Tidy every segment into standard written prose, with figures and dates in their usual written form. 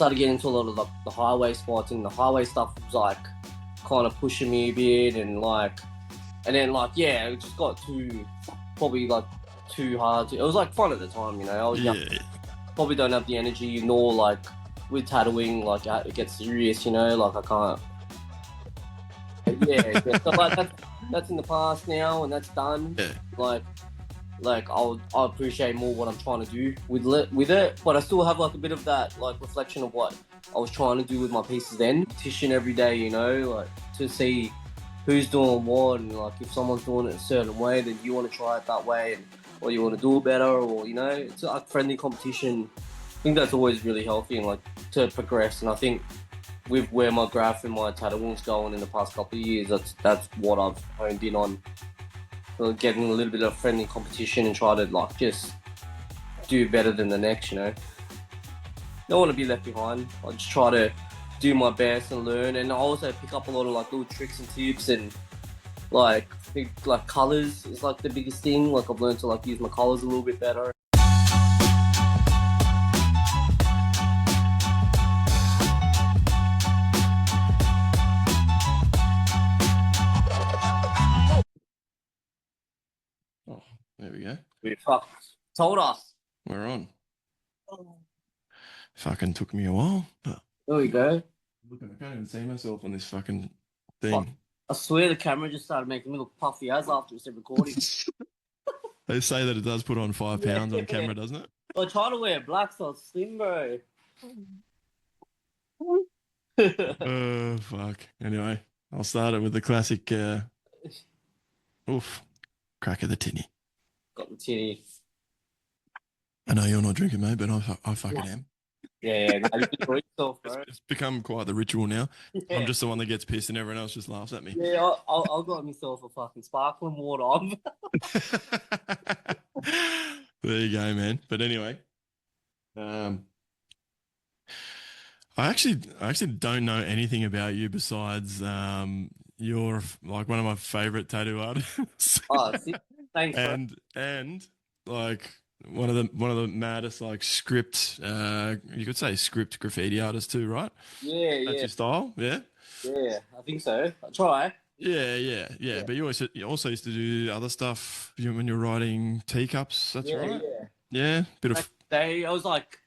started getting into a lot of the highway spots, and the highway stuff was like kind of pushing me a bit, and then yeah, it just got probably too hard. It was like fun at the time, you know. I was young, probably don't have the energy, nor like with tattooing, like it gets serious, you know. Like I can't. Yeah. So like that's in the past now, and that's done. Yeah. Like I appreciate more what I'm trying to do with it, but I still have like a bit of that like reflection of what I was trying to do with my pieces then. Petition every day, you know, like to see who's doing what, and like if someone's doing it a certain way, then you want to try it that way, or you want to do it better, or you know, it's a friendly competition. I think that's always really healthy and like to progress. And I think with where my graph and my tattooing's going in the past couple of years, that's what I've honed in on. Getting a little bit of friendly competition and try to like just do better than the next, you know. Don't want to be left behind. I just try to do my best and learn, and I also pick up a lot of like little tricks and tips, and like I think like colors is like the biggest thing. Like I've learned to like use my colors a little bit better. Oh, there we go. We told us. We're on. Fucking took me a while. But there we go. Look, I can't even see myself on this fucking thing. I swear the camera just started making me look puffy as after we said recording. They say that it does put on 5 pounds on camera, doesn't it? I try to wear black so it's slim, bro. Fuck. Anyway, I'll start it with the classic crack of the tinny. Got the tinny. I know you're not drinking, mate, but I fucking am. Yeah, no, you enjoy yourself, bro. It's become quite the ritual now. Yeah. I'm just the one that gets pissed and everyone else just laughs at me. Yeah, I'll got myself a fucking sparkling water. There you go, man. But anyway, I actually don't know anything about you besides you're like one of my favorite tattoo artists. Oh, thanks, bro. And like one of the maddest like script you could say script graffiti artists too, right? Yeah, That's your style, yeah. Yeah, I think so. I try. Yeah. But you also used to do other stuff when you're writing teacups. That's right. Yeah. Bit of. I was like,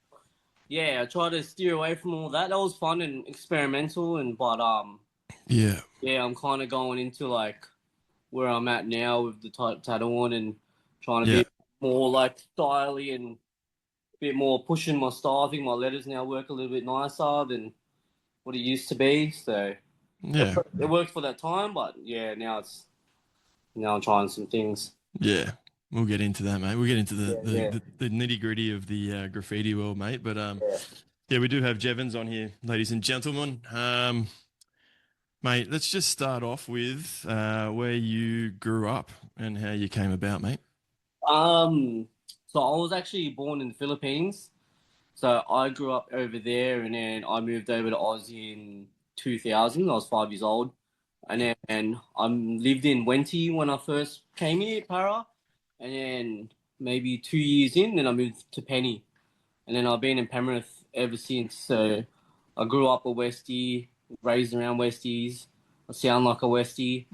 I tried to steer away from all that. That was fun and experimental, but I'm kind of going into like where I'm at now with the tattooing and trying to be more like styly and a bit more pushing my style. I think my letters now work a little bit nicer than what it used to be. So it worked for that time, but now I'm trying some things. Yeah, we'll get into that, mate. We'll get into the nitty gritty of the graffiti world, mate. But we do have Jevans on here, ladies and gentlemen. Mate, let's just start off with where you grew up and how you came about, mate. So I was actually born in the Philippines. So I grew up over there, and then I moved over to Oz in 2000. I was 5 years old, and then I lived in Wenty when I first came here, Para, and then maybe 2 years in, then I moved to Penny, and then I've been in Penrith ever since. So I grew up a Westie, raised around Westies. I sound like a Westie.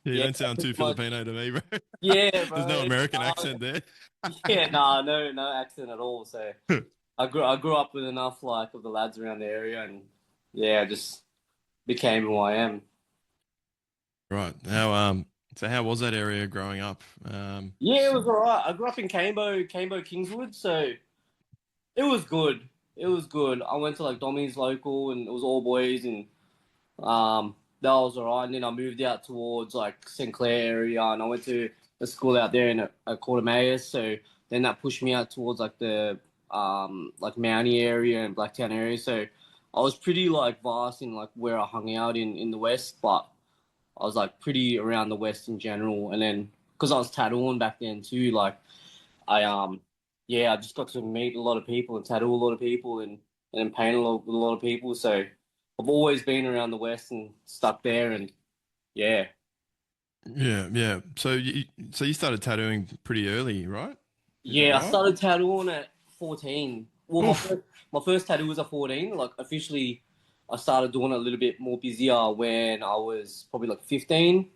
You don't sound too Filipino to me, bro. Yeah, bro. There's no American accent there. No accent at all. So I grew up with enough like of the lads around the area, and I just became who I am. Right. How was that area growing up? It was alright. I grew up in Cambo Kingswood, so it was good. I went to like Dommy's local, and it was all boys, and that was alright. And then I moved out towards like St Clair area, and I went to a school out there in a called Emmaus. So then that pushed me out towards like the like Mountie area and Blacktown area. So I was pretty like vast in like where I hung out in the West, but I was like pretty around the West in general. And then because I was tattooing back then too, like I just got to meet a lot of people and tattoo a lot of people and paint a lot of people. So I've always been around the West and stuck there, and Yeah. So you started tattooing pretty early, right? I started tattooing at 14. well, Oof. my first tattoo was at 14. Like officially, I started doing it a little bit more busier when I was probably like 15.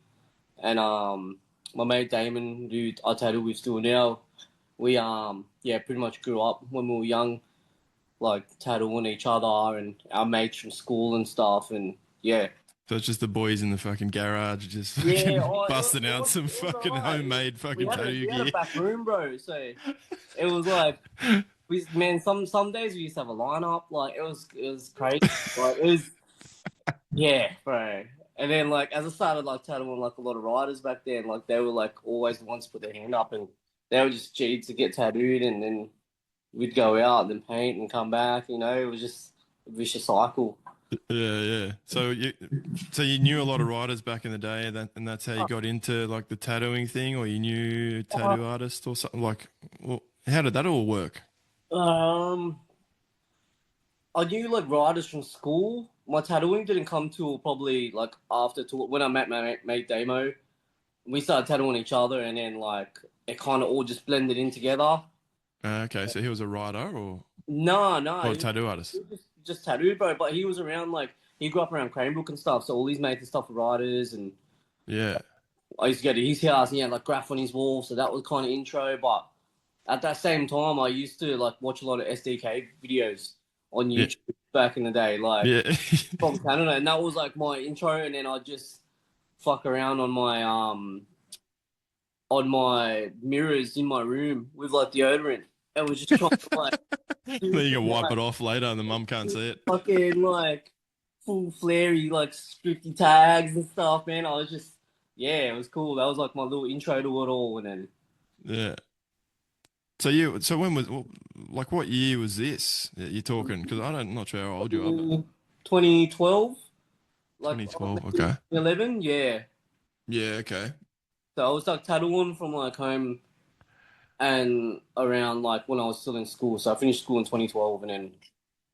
And my mate Damon, who I tattoo with still now, we yeah, pretty much grew up when we were young, like tattooing each other and our mates from school and stuff. And yeah, So it's just the boys in the fucking garage just yeah, fucking busting out some it was fucking alright. homemade fucking tattoo We had a gear. back room, bro. So it was like man, some days we used to have a lineup. Like it was crazy. Like it was yeah, bro. And then like as I started like tattooing like a lot of riders back then, like they were like always the ones to put their hand up and they were just cheated to get tattooed and then we'd go out and then paint and come back, you know, it was just a vicious cycle. Yeah, yeah. So you knew a lot of writers back in the day, and that's how you got into like the tattooing thing, or you knew a tattoo artist or something like. Well, how did that all work? Um I knew like riders from school. My tattooing didn't come till probably like after to when I met my mate Damo. We started tattooing each other and then like it kind of all just blended in together. Okay, so he was a writer No, no, or a tattoo artist. he was just tattooed, bro. But he was around like he grew up around Cranbrook and stuff, so all his mates and stuff were writers. And Yeah, I used to go to his house and he had like graph on his wall, so that was kind of intro. But at that same time, I used to like watch a lot of SDK videos on yeah, YouTube back in the day, like yeah, from Canada, and that was like my intro. And then I just fuck around on my mirrors in my room with like deodorant. I was just trying to like do then you can some wipe like it off later, and the mum can't see it. fucking like full flary like scripty tags and stuff, man. I was just yeah, it was cool. That was like my little intro to it all, and then Yeah. So when was like what year was this that you're talking? Because not sure how old you are, but 2012, like 2012. maybe Okay. 11, yeah. Yeah. Okay. So I was like tattooing from like home and around like when I was still in school. So I finished school in 2012, and then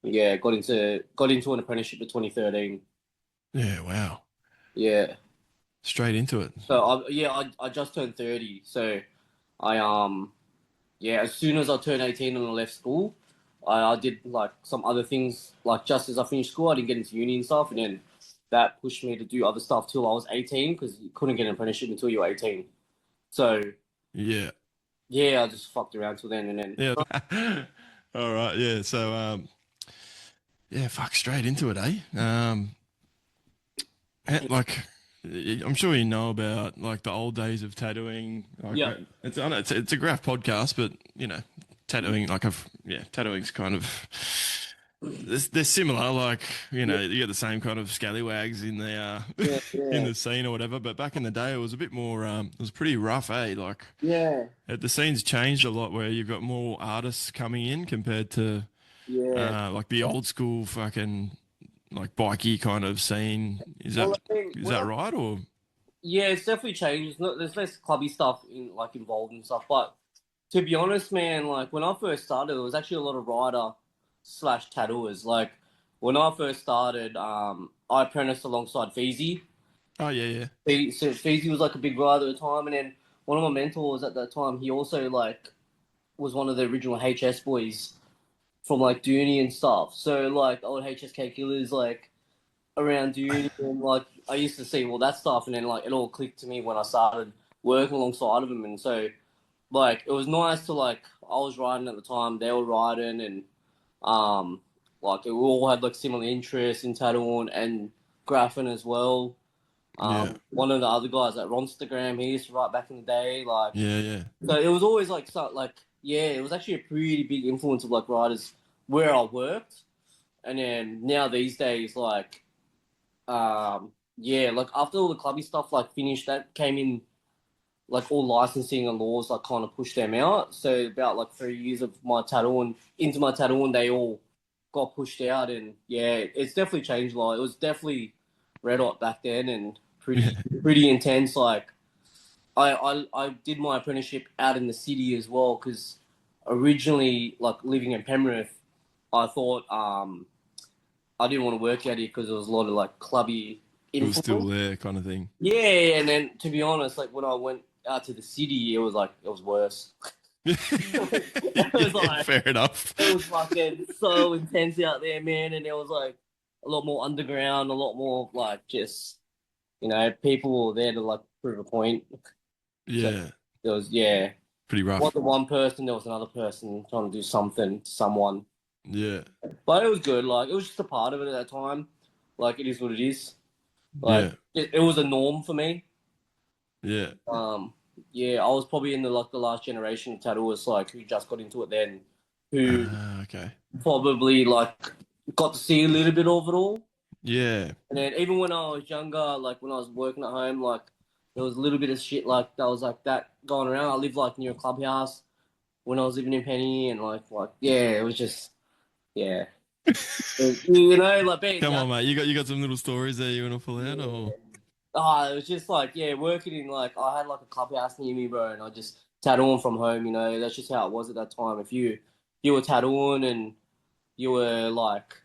yeah, got into an apprenticeship in 2013. Yeah. Wow. Yeah. Straight into it. So I just turned 30. So I yeah, as soon as I turned 18 and I left school, I did like some other things. Like just as I finished school, I didn't get into uni and stuff, and then that pushed me to do other stuff till I was 18 because you couldn't get an apprenticeship until you were 18. So Yeah. yeah, I just fucked around till then, and then Yeah. All right. Yeah. So yeah, fuck straight into it, eh? Like I'm sure you know about like the old days of tattooing. Like yeah, I know it's a graph podcast, but you know, tattooing like tattooing's kind of they're similar. Like you yeah, know, you get the same kind of scallywags in the yeah, in yeah, the scene or whatever. But back in the day, it was a bit more. It was pretty rough, eh? Like yeah, the scene's changed a lot, where you've got more artists coming in compared to yeah. like the old school fucking like bikey kind of scene. Well, I mean, Is when that I right or? yeah, it's definitely changed. There's less clubby stuff involved and stuff. But to be honest, man, like when I first started, there was actually a lot of rider slash tattooers. Like when I first started, I apprenticed alongside Feezy. Oh yeah, yeah, So Feezy was like a big rider at the time, and then one of my mentors at that time, he also like was one of the original HS boys from like Dooney and stuff. So like old HSK killers, like around uni and like I used to see all that stuff and then like it all clicked to me when I started working alongside of them and so like it was nice to like I was riding at the time, they were riding and um like we all had like similar interests in tattooing and graphing as well. yeah, One of the other guys at Ronstagram, he used to write back in the day, like yeah, yeah, so it was always like so like yeah, it was actually a pretty big influence of like writers where I worked. And then now these days, like yeah, like after all the clubby stuff like finished, that came in like all licensing and laws like kind of pushed them out. So about like 3 years of my tattooing into my tattooing, they all got pushed out, and yeah, it's definitely changed a lot. It was definitely red hot back then and yeah, pretty intense. Like I did my apprenticeship out in the city as well because originally like living in Penrith, I thought I didn't want to work out here because there was a lot of like clubby it was still influence. there, kind of thing. Yeah, and then to be honest, like when I went out to the city, it was like it was worse. It was Yeah, like fair enough. it was fucking so intense out there, man, and it was like a lot more underground, a lot more like just people were there to like prove a point. So Yeah, there was yeah, pretty rough. wasn't one person, there was another person trying to do something to someone. Yeah, But it was good. Like it was just a part of it at that time. Like it is what it is. Like yeah, it was a norm for me. yeah. Um, yeah, I was probably in the last generation of tattooers like who just got into it then, who Okay. probably like got to see a little bit of it all. Yeah, And then even when I was younger, like when I was working at home, like there was a little bit of shit like that was like that going around. I lived like near a clubhouse when I was living in Penny, and like yeah, it was just yeah, like being come young. on, mate. You got some little stories there you want to pull out, Yeah. or It was just like yeah, working in like I had like a clubhouse near me, bro, and I just tattooing from home. That's just how it was at that time. If you were tattooing and you were like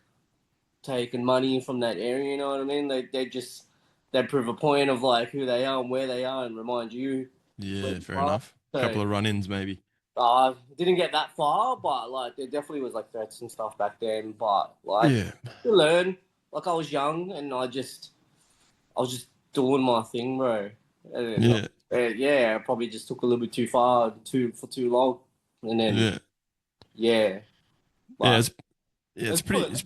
taking money from that area, you know what I mean? They'd prove a point of like who they are and where they are and remind you where yeah, you fair are. enough. So Couple of run-ins, maybe. didn't get that far, but like there definitely was like threats and stuff back then. But like Yeah, you learn. Like I was young and I was just doing my thing, bro. And yeah, yeah, I probably just took a little bit too far, for too long, and then yeah, yeah, yeah. but It's it's pretty. good.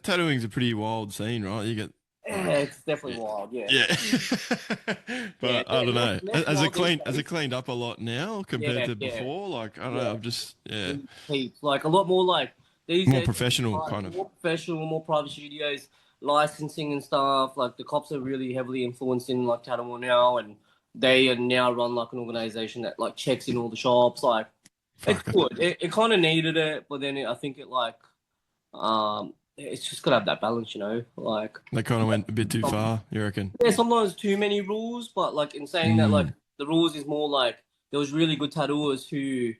Tattooing's a pretty wild scene, right? You get Yeah, like, it's definitely yeah, wild. Yeah, yeah. yeah, But I don't know. less wild these Has it days. cleaned up a lot now compared Yeah, to yeah, before? Like I don't know. yeah. I'm just yeah, Heaps. Like a lot more like these more days, professional kind of. more professional, more private studios, licensing and stuff. Like the cops are really heavily influenced in like Tattermall now, and they are now run like an organization that like checks in all the shops. Like it's Fuck it. good. It kind of needed it, but then I think it like it's just gotta have that balance, Like They kind of went a bit too far. You reckon? yeah, sometimes too many rules, but like in saying that, like Mm, the rules is more like there was really good tattooers who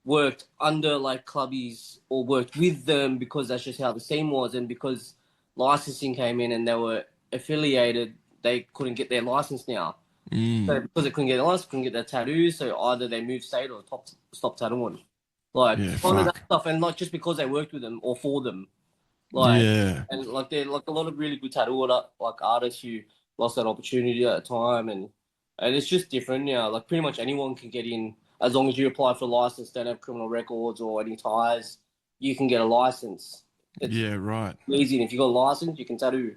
worked under like clubbies or worked with them because that's just how the scene was, and because licensing came in and they were affiliated, they couldn't get their license now. So mm. because they couldn't get a license, couldn't get their tattoos, so either they moved state or stop tattooing. Like Yeah. kind of that Fuck. stuff, and not just because they worked with them or for them. Like Yeah. and like they're like a lot of really good tattoo like artists who lost that opportunity at the time, and it's just different now. Like pretty much anyone can get in as long as you apply for a license, don't have criminal records or any ties, you can get a license. It's Yeah. Right. easy, and if you got a license, you can tattoo.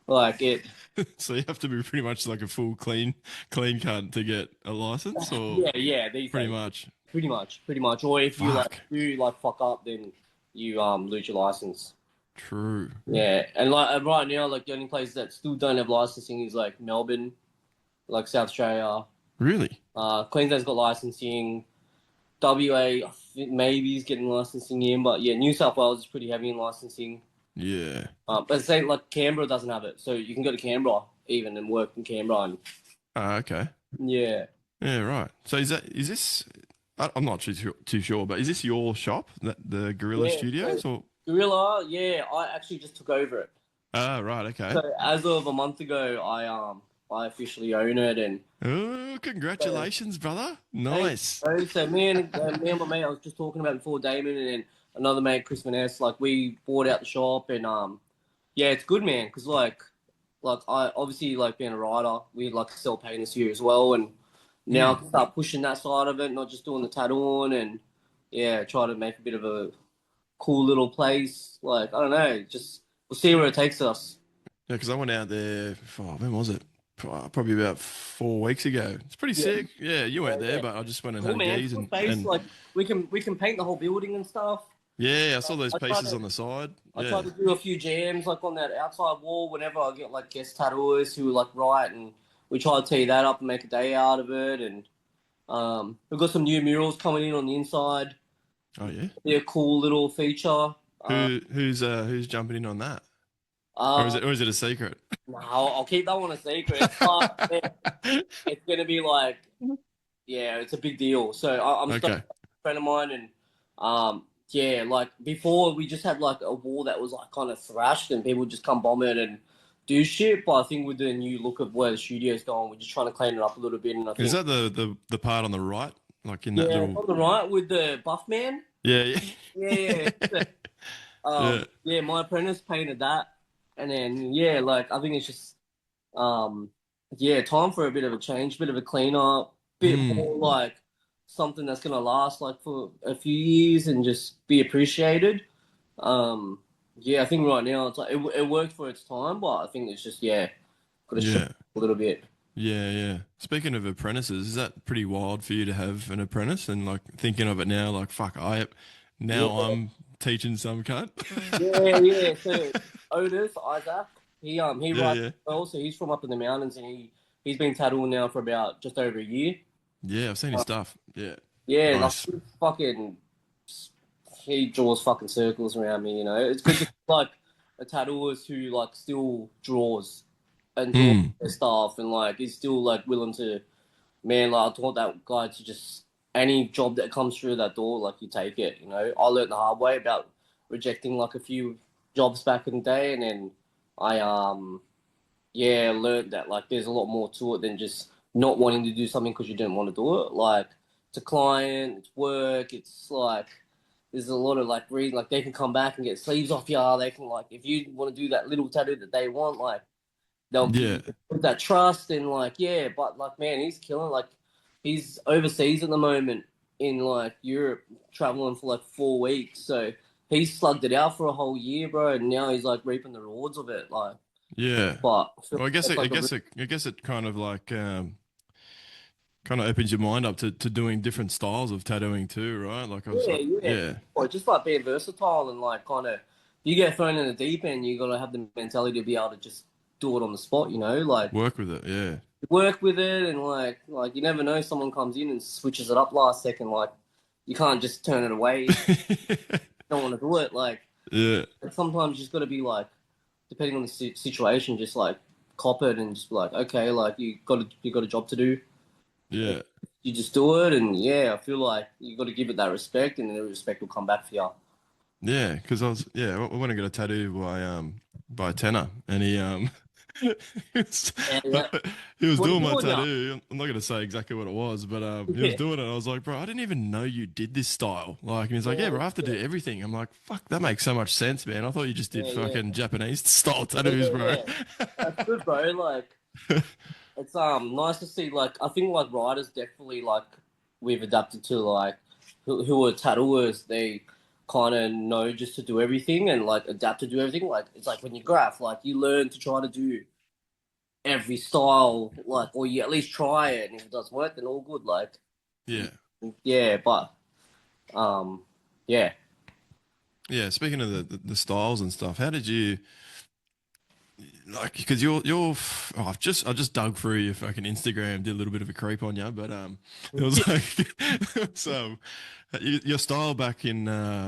Like it, So you have to be pretty much like a full clean cut to get a license, or yeah, yeah. These pretty days, much. pretty much. Or if you like Fuck. do like fuck up, then you lose your license. True. Yeah, and like right now, like the only places that still don't have licensing is like Melbourne, like South Australia. Really? Queensland's got licensing. WA, I think maybe is getting licensing in, but yeah, New South Wales is pretty heavy in licensing. Yeah. But say like Canberra doesn't have it, so you can go to Canberra even and work in Canberra. And Okay. yeah, Yeah, right. So is this? I'm not too sure, but is this your shop, the Gorilla yeah. So Studios, or? Gorilla, yeah, I actually just took over it. Ah, right. So Okay. as of a month ago, I officially own it, and Oh, so, congratulations, brother. thanks. Nice. So me and my mate I was just talking about before, Damon, and then another mate, Chris Vaness, like we bought out the shop, and yeah, it's good, man, because like I obviously like being a writer, we like sell painters here as well, and now I Mm. can start pushing that side of it, not just doing the tattooing, and yeah, try to make a bit of a cool little place. Like I don't know, just we'll see where it takes us. Yeah, because I went out there. When was it? Probably about 4 weeks ago. It's pretty Yeah, sick. Yeah, you weren't there, yeah, but I just went and cool, had a man. gaze Cool and space. Like we can paint the whole building and stuff. yeah, I saw those I try pieces to on the side. I try Yeah. to do a few jams like on that outside wall whenever I get like guest tattooers who like write, and we try to tee that up and make a day out of it. And we've got some new murals coming in on the inside. Oh yeah. Be a cool little feature. Who's jumping in on that? Uh, Or is it a secret? no, I'll keep that one a secret. But yeah, it's gonna be like, yeah, it's a big deal. So I'm stoked. Okay. A friend of mine, and yeah, like before we just had like a wall that was like kind of thrashed, and people would just come bomb it and do shit. But I think with the new look of where the studio's going, we're just trying to clean it up a little bit, and I Is think that the part on the right Like in that Yeah, little. on the right with the buff man. Yeah, yeah. Yeah, yeah. Yeah. Yeah, my apprentice painted that, and then yeah, like I think it's just um, yeah, time for a bit of a change, bit of a clean up, bit Mm. more like something that's gonna last like for a few years and just be appreciated. Um, yeah, I think right now it's like it worked for its time, but I think it's just yeah, got to show Yeah. a little bit. Yeah, yeah. Speaking of apprentices, is that pretty wild for you to have an apprentice and like thinking of it now, like fuck, Yeah, now I'm teaching some cunt. yeah. So Otis Isaac, he Yeah, rides yeah. well, so he's from up in the mountains and he's been tattooing now for about just over a year. Yeah, I've seen his Uh, stuff. Yeah. yeah, like Nice. he's fucking he draws fucking circles around me. You know, it's good to see, like a tattooist who like still draws and draws Mm. their stuff and like is still like willing to man. Like I taught that guy to just any job that comes through that door, like you take it. You know, I learned the hard way about rejecting like a few jobs back in the day, and then I yeah learned that like there's a lot more to it than just not wanting to do something because you didn't want to do it. Like it's a client, it's work, it's like there's a lot of like reason like they can come back and get sleeves off you. They can like if you want to do that little tattoo that they want, like they'll give Yeah. you that trust and like yeah, but like man, he's killing like he's overseas at the moment in like Europe, traveling for like 4 weeks. So he's slugged it out for a whole year, bro, and now he's like reaping the rewards of it. Like, Yeah. but I feel Well, like that's like a I guess it kind of like kind of opens your mind up to doing different styles of tattooing too, right? Like I was yeah, like, yeah. yeah, Or just like being versatile and like kind of you get thrown in the deep end, you gotta have the mentality to be able to just do it on the spot. You know, like work with it. Yeah. work with it and like you never know someone comes in and switches it up last second like you can't just turn it away if you don't want to do it like Yeah. sometimes you just got to be like depending on the situation just like cop it and just be like okay like you got a job to do Yeah. you just do it and yeah I feel like you got to give it that respect and then the respect will come back for you. Yeah, because I went to get a tattoo by a tenor, and Yeah, yeah. he was What are you doing my doing now? tattoo. I'm not gonna say exactly what it was, but he was Yeah, doing it. And I was like, bro, I didn't even know you did this style. Like, and he's like, yeah, yeah, bro, I have to do everything. I'm like, fuck, that makes so much sense, man. I thought you just did yeah, yeah, fucking Japanese style yeah, tattoos, yeah, bro. yeah. That's good bro like it's nice to see like I think like writers definitely like we've adapted to like who are tattooers they kind of know just to do everything and like adapt to do everything like it's like when you graph like you learn to try to do every style like or you at least try it and if it doesn't work then all good like Yeah, yeah but um yeah yeah. Speaking of the styles and stuff, how did you? Like because oh, I just dug through your fucking Instagram, did a little bit of a creep on you, but it was like so your style back in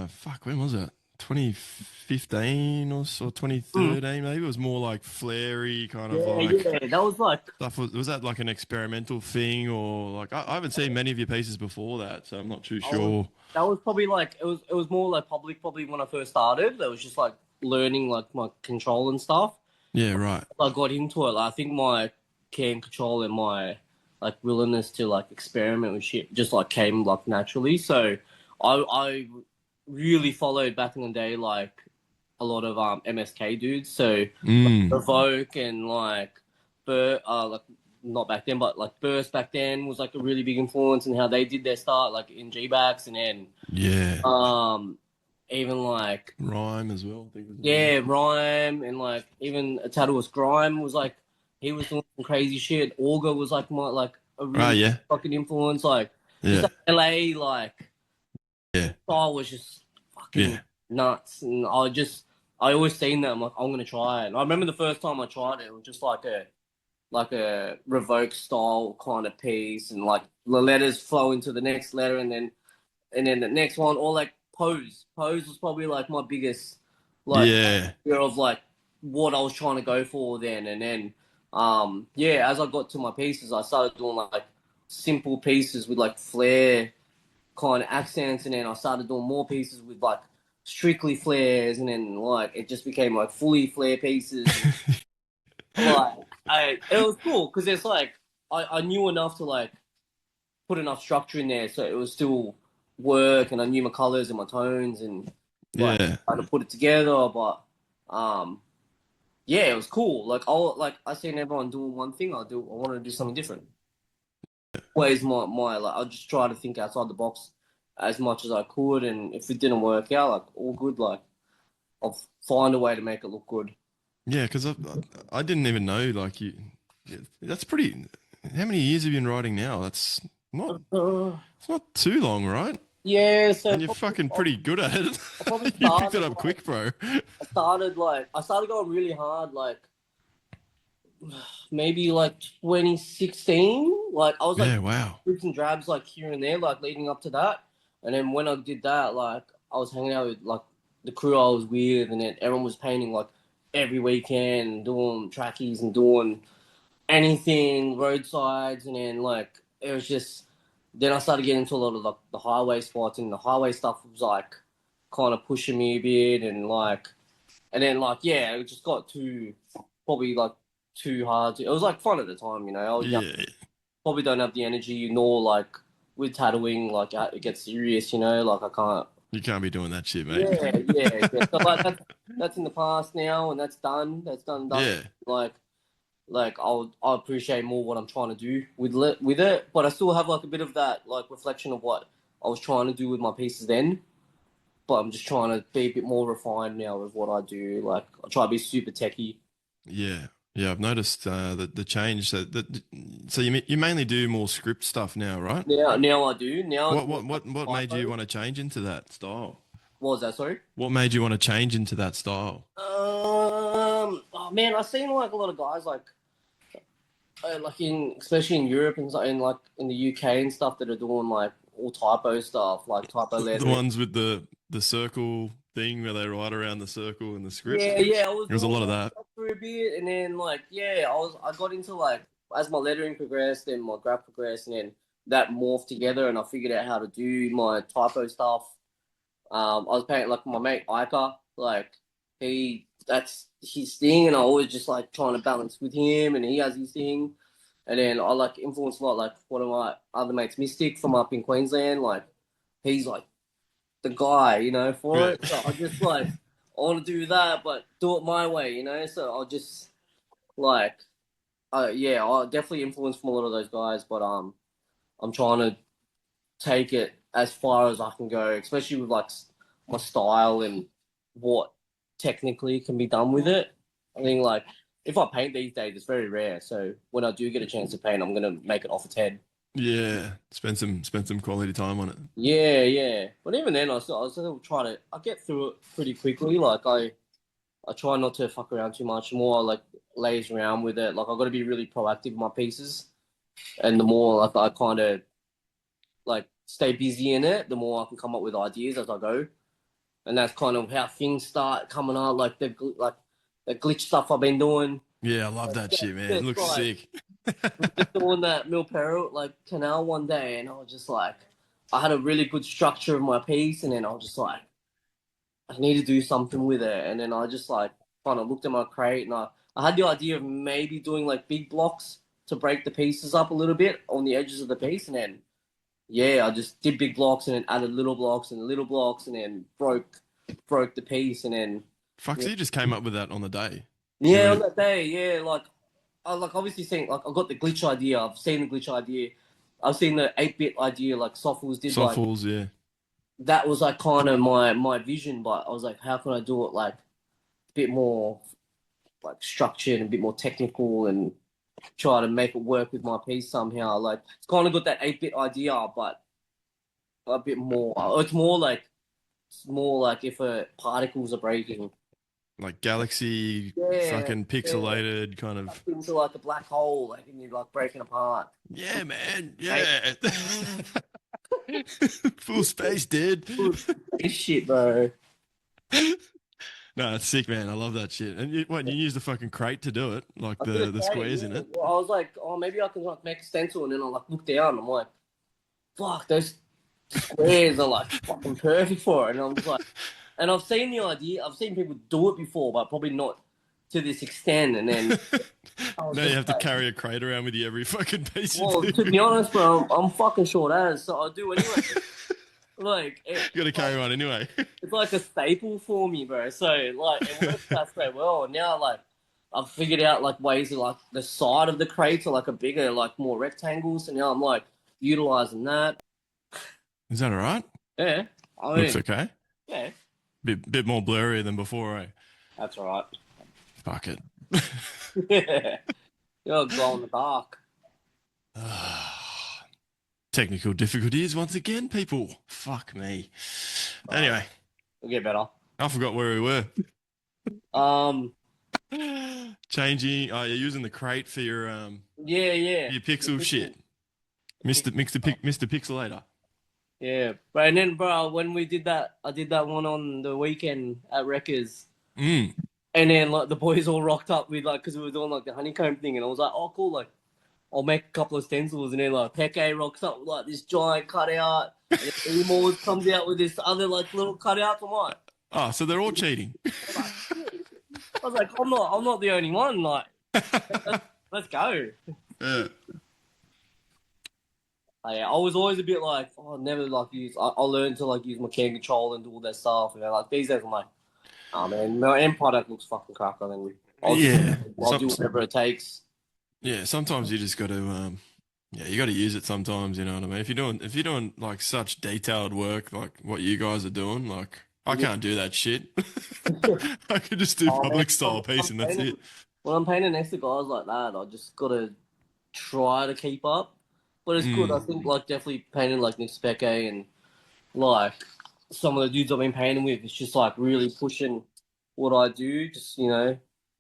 fuck when was it 2015 or so Mm. 2013 maybe it was more like flary kind of Yeah, like yeah, that was like stuff was that like an experimental thing or like I haven't seen many of your pieces before that so I'm not too I was sure. that was probably like it was more like public probably when I first started that was just like learning like my control and stuff. Yeah, right. I got into it. Like, I think my can control and my like willingness to like experiment with shit just like came like naturally. So I really followed back in the day like a lot of MSK dudes. So like, Mm, Evoke and like like not back then, but like Burst back then was like a really big influence in how they did their start, like in G backs and then yeah, um even like rhyme as well I think was another one. yeah, Rhyme and like even a Tattooist Grime was like he was doing some crazy shit. Olga was like my like a Ah, really yeah, fucking influence. Like just yeah, that LA like yeah, style was just yeah. fucking nuts. And I always seen that. I'm like I'm gonna try it. And I remember the first time I tried it, it was just like a Revoke style kind of piece, and like the letters flow into the next letter, and then the next one, or like Pose. Pose was probably like my biggest like Yeah. fear of like what I was trying to go for then. And then yeah, as I got to my pieces, I started doing like simple pieces with like flair kind of accents, and then I started doing more pieces with like strictly flares, and then like it just became like fully flare pieces. And, like it was cool because it's like I knew enough to like put enough structure in there so it was still work, and I knew my colors and my tones and like Yeah. how to put it together. But yeah, it was cool. I seen everyone doing one thing. I wanted to do something different. Always my like I just try to think outside the box as much as I could, and if it didn't work out, like all good, like I'll find a way to make it look good. Yeah, because I didn't even know like you. Yeah, that's pretty. How many years have you been riding now? That's not. Uh, It's not too long, right? yeah, so And you're probably fucking pretty good at it. I probably You picked it started up quick, bro. I started going really hard like maybe like 2016. Like I was like Yeah, wow. drips and drabs like here and there, like leading up to that. And then when I did that, like I was hanging out with like the crew I was with, and then everyone was painting like every weekend, and doing trackies and doing anything roadsides, and then like it was just. Then I started getting into a lot of like the highway spots, and the highway stuff was like kind of pushing me a bit, and then like yeah, it just got too probably like too hard. It was like fun at the time, you know. I was young, Yeah, probably don't have the energy, nor like with tattooing, like it gets serious, you know. Like I can't. you can't be doing that shit, mate. Yeah. So like that's in the past now, and that's done. That's done and dusted. Yeah, Like I appreciate more what I'm trying to do with it, but I still have like a bit of that like reflection of what I was trying to do with my pieces then. But I'm just trying to be a bit more refined now with what I do. Like I try to be super techie. yeah, yeah. I've noticed the change. So you mainly do more script stuff now, right? Now I do. Now it's What more what like what what made you typo. want to change into that style? What was that? Sorry. What made you want to change into that style? Oh man, I've seen like a lot of guys like in especially in Europe and in like in the UK and stuff that are doing like all typo stuff, like typo The lettering. ones with the circle thing where they write around the circle in the script. Yeah, I was There's a doing lot of that that. stuff for a bit, and then like yeah, I got into like as my lettering progressed and my graph progressed, and then that morphed together, and I figured out how to do my typo stuff. I was paying like my mate Iker, like that's his thing, and I always just like trying to balance with him, and he has his thing, and then I like influence a lot, like one of my other mates, Mystic from up in Queensland, like he's like the guy, you know, for Yeah. it. So I just like I want to do that, but do it my way, you know. So I'll just like, yeah, I'll definitely influence from a lot of those guys, but I'm trying to take it as far as I can go, especially with like my style and what technically can be done with it. I think like if I paint these days, it's very rare. So when I do get a chance to paint, I'm gonna make it off a 10. Yeah. Spend some quality time on it. Yeah. But even then, I still try to. I get through it pretty quickly. Like I try not to fuck around too much. More like lays around with it. Like I got to be really proactive with my pieces, and the more like I kind of like stay busy in it, the more I can come up with ideas as I go. And that's kind of how things start coming out. Like the glitch stuff I've been doing. Yeah, I love that shit, man. It Just looks like sick. just doing that Milpero like canal one day, and I was just like, I had a really good structure of my piece, and then I was just like, I need to do something with it, and then I just like kind of looked at my crate, and I had the idea of maybe doing like big blocks to break the pieces up a little bit on the edges of the piece, and then yeah, I just did big blocks and then added little blocks and little blocks, and then broke the piece, and then Fuck, yeah, so you just came up with that on the day. You yeah on went that day, yeah, like I like obviously saying like I got the glitch idea. I've seen the glitch idea. I've seen the 8-bit idea. Like Softwools did soft like falls, yeah. that was like kind of my vision, but I was like, how can I do it like a bit more like structured and a bit more technical and try to make it work with my piece somehow. Like it's kind of got that 8-bit idea, but a bit more. It's more like if particles are breaking. Like galaxy Yeah, fucking yeah. pixelated kind of. Into like a black hole, like and you're like breaking apart. Yeah, man. Hey, Yeah. Full space, dude. this shit, bro. No, it's sick, man. I love that shit. And you use the fucking crate to do it, like I did the it great. squares in Yeah. it. Well, I was like, oh, maybe I can like make a stencil, and then I like look down. And I'm like, fuck, those squares are like fucking perfect for it. And I'm just like, and I've seen the idea. I've seen people do it before, but probably not. to this extent, and then I was Now you just have to like, carry a crate around with you every fucking piece you well, to do. be honest, bro, I'm fucking short ass, so I do anyway. Like, You got to carry one anyway. it's like a staple for me, bro. So like, it works out so well. And now, like, I've figured out like ways of like the side of the crates are like a bigger, like more rectangles, and now I'm like utilizing that. Is that all right? Yeah, I Looks mean, okay. yeah, Bit more blurry than before, eh? that's all right. Fuck it. You're glow in the dark. Technical difficulties once again, people. Fuck me. But Anyway, it'll get better. I forgot where we were. Um, Changing. Oh, you're using the crate yeah, yeah. your The pixel pixel, shit, the pixel. Mr. Pixelator. Yeah, but and then, bro, when we did that, I did that one on the weekend at Wreckers. Mm. And then like the boys all rocked up with like because we were doing like the honeycomb thing, and I was like, oh cool, like I'll make a couple of stencils, and then like Peke rocks up with like this giant cutout, and then Emours comes out with this other like little cutout. I'm like, Oh, so they're all cheating. I was like, I'm not the only one. Like, let's go. Yeah. Yeah, I was always a bit like, oh, I never like use. I learned to like use my can control and do all that stuff. You know, like these days I'm like, oh man, my end product looks fucking cracker. Then Yeah. I'll do whatever it takes. Yeah, sometimes you just got to yeah, you got to use it sometimes, you know what I mean? If you're doing like such detailed work like what you guys are doing, like I Yeah. can't do that shit. I could just do Oh man, public style piece and that's it. when I'm painting next to guys like that, I just gotta try to keep up. But it's good. I Mm. think like definitely painting like Nick Specke and like some of the dudes I've been painting with, it's just like really pushing what I do. Just don't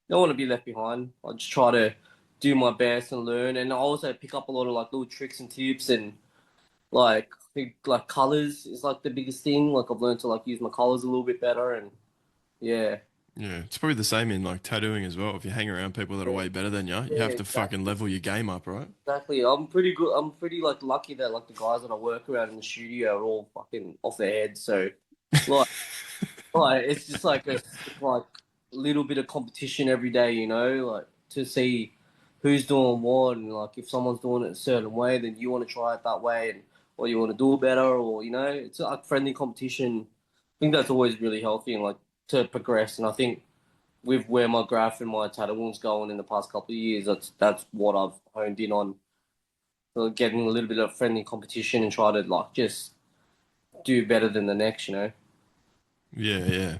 want to be left behind. I just try to do my best and learn, and I also pick up a lot of like little tricks and tips and like I think like colors is like the biggest thing. Like I've learned to like use my colors a little bit better, and yeah, Yeah, it's probably the same in like tattooing as well. If you hang around people that are yeah, way better than you yeah, have to fucking level your game up, right? exactly. I'm pretty good. I'm pretty like lucky that like the guys that I work around in the studio are all fucking off their heads. So like, like it's just like a like little bit of competition every day, like to see who's doing what, and like if someone's doing it a certain way, then you want to try it that way, and or you want to do it better, or it's like friendly competition. I think that's always really healthy and like to progress. And I think with where my graph and my tattooing's going in the past couple of years, that's what I've honed in on. So getting a little bit of friendly competition and try to like just do better than the next. Yeah, yeah.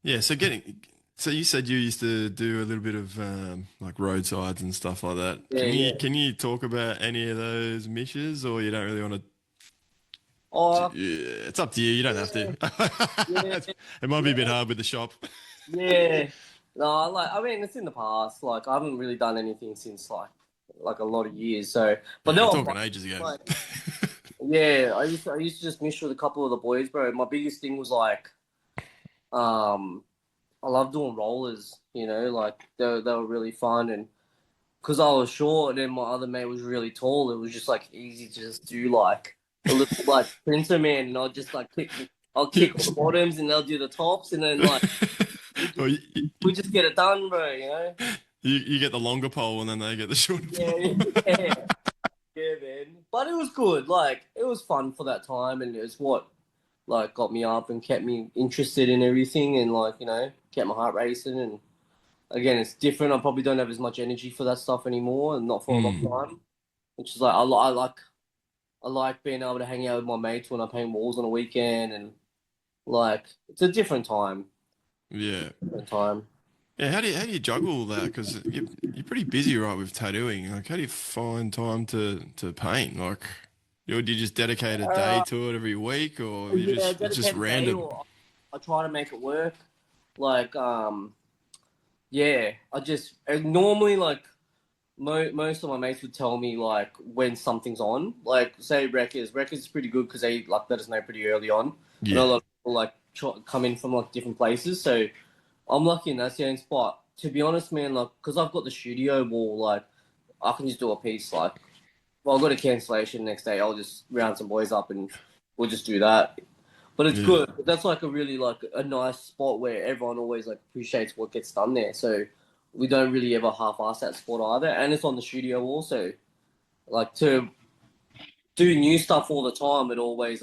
Yeah, so you said you used to do a little bit of like roadsides and stuff like that. Yeah, yeah. Can you talk about any of those missions, or you don't really want to? Oh, Yeah, it's up to you. You don't have yeah, to. yeah, It might be a bit yeah. hard with the shop. Yeah. No, like I mean it's in the past. Like I haven't really done anything since like a lot of years. So but Yeah, we're no talking ages ago. like yeah, I used to just miss with a couple of the boys, bro. My biggest thing was like um I love doing rollers, like they were really fun, and because I was short and then my other mate was really tall, it was just like easy to just do like a little like printer man, and I'll Yeah. kick all the bottoms and they'll do the tops, and then like we Well, just we just get it done, bro. you get the longer pole and then they get the shorter Yeah, pole. yeah, yeah, man. But it was good. Like it was fun for that time, and it's what like got me up and kept me interested in everything, and like kept my heart racing. And again, it's different. I probably don't have as much energy for that stuff anymore, and not for a long Mm, time. Which is like I like being able to hang out with my mates when I paint walls on a weekend, and like it's a different time. yeah. Different time. Yeah, how do you juggle that? Because you're pretty busy, right, with tattooing. Like, how do you find time to paint? Like, do you just dedicate a day Uh, to it every week, or you yeah, just it's just dedicated day, random? or I try to make it work. Like yeah, I just normally like most of my mates would tell me like when something's on. Like say Wreckers is pretty good because they like let us know pretty early on. I know a Yeah, lot of people like come in from like different places, so I'm lucky in that sense. But to be honest, man, like because I've got the studio wall, like I can just do a piece. Like, well, I've got a cancellation next day. I'll just round some boys up and we'll just do that. But it's Yeah. good. That's like a really like a nice spot where everyone always like appreciates what gets done there. So we don't really ever half-ass that spot either. And it's on the studio also. Like to do new stuff all the time, it always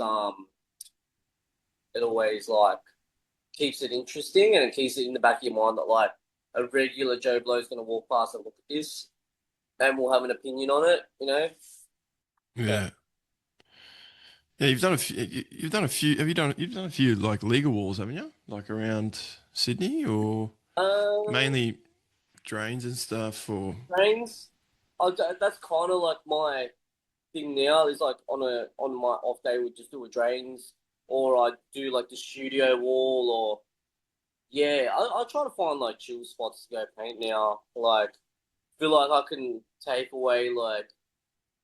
like keeps it interesting and it keeps it in the back of your mind that like a regular Joe Blow's gonna walk past and look at this and we'll have an opinion on it, you know? So, Yeah. Yeah, you've done a few. You've done a few. Have you done? You've done a few like legal wars, haven't you? Like around Sydney, or um, mainly drains and stuff. Or trains. That's kind of like my thing now. Is like on my off day, we just do a drains, or I do like the studio wall, or yeah, I try to find like chill spots to go paint now. Like feel like I can take away like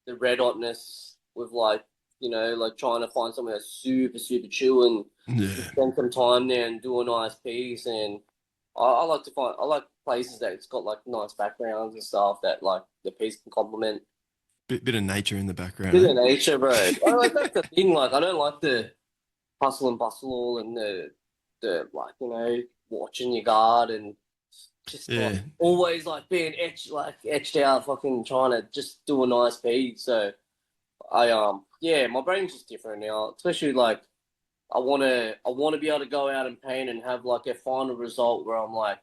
the red hotness with like like trying to find somewhere that's super chill and just yeah, spend some time there and do a nice piece. And I like to find I like places that it's got like nice backgrounds and stuff that like the piece can complement. bit of nature in the Bit background, of nature, bro. I like that's the thing. Like I don't like the hustle and bustle and the like watching your guard and just like eh? always like being etched out, fucking trying to just do a nice piece. So yeah, my brain's just different now. Especially like I wanna be able to go out and paint and have like a final result where I'm like,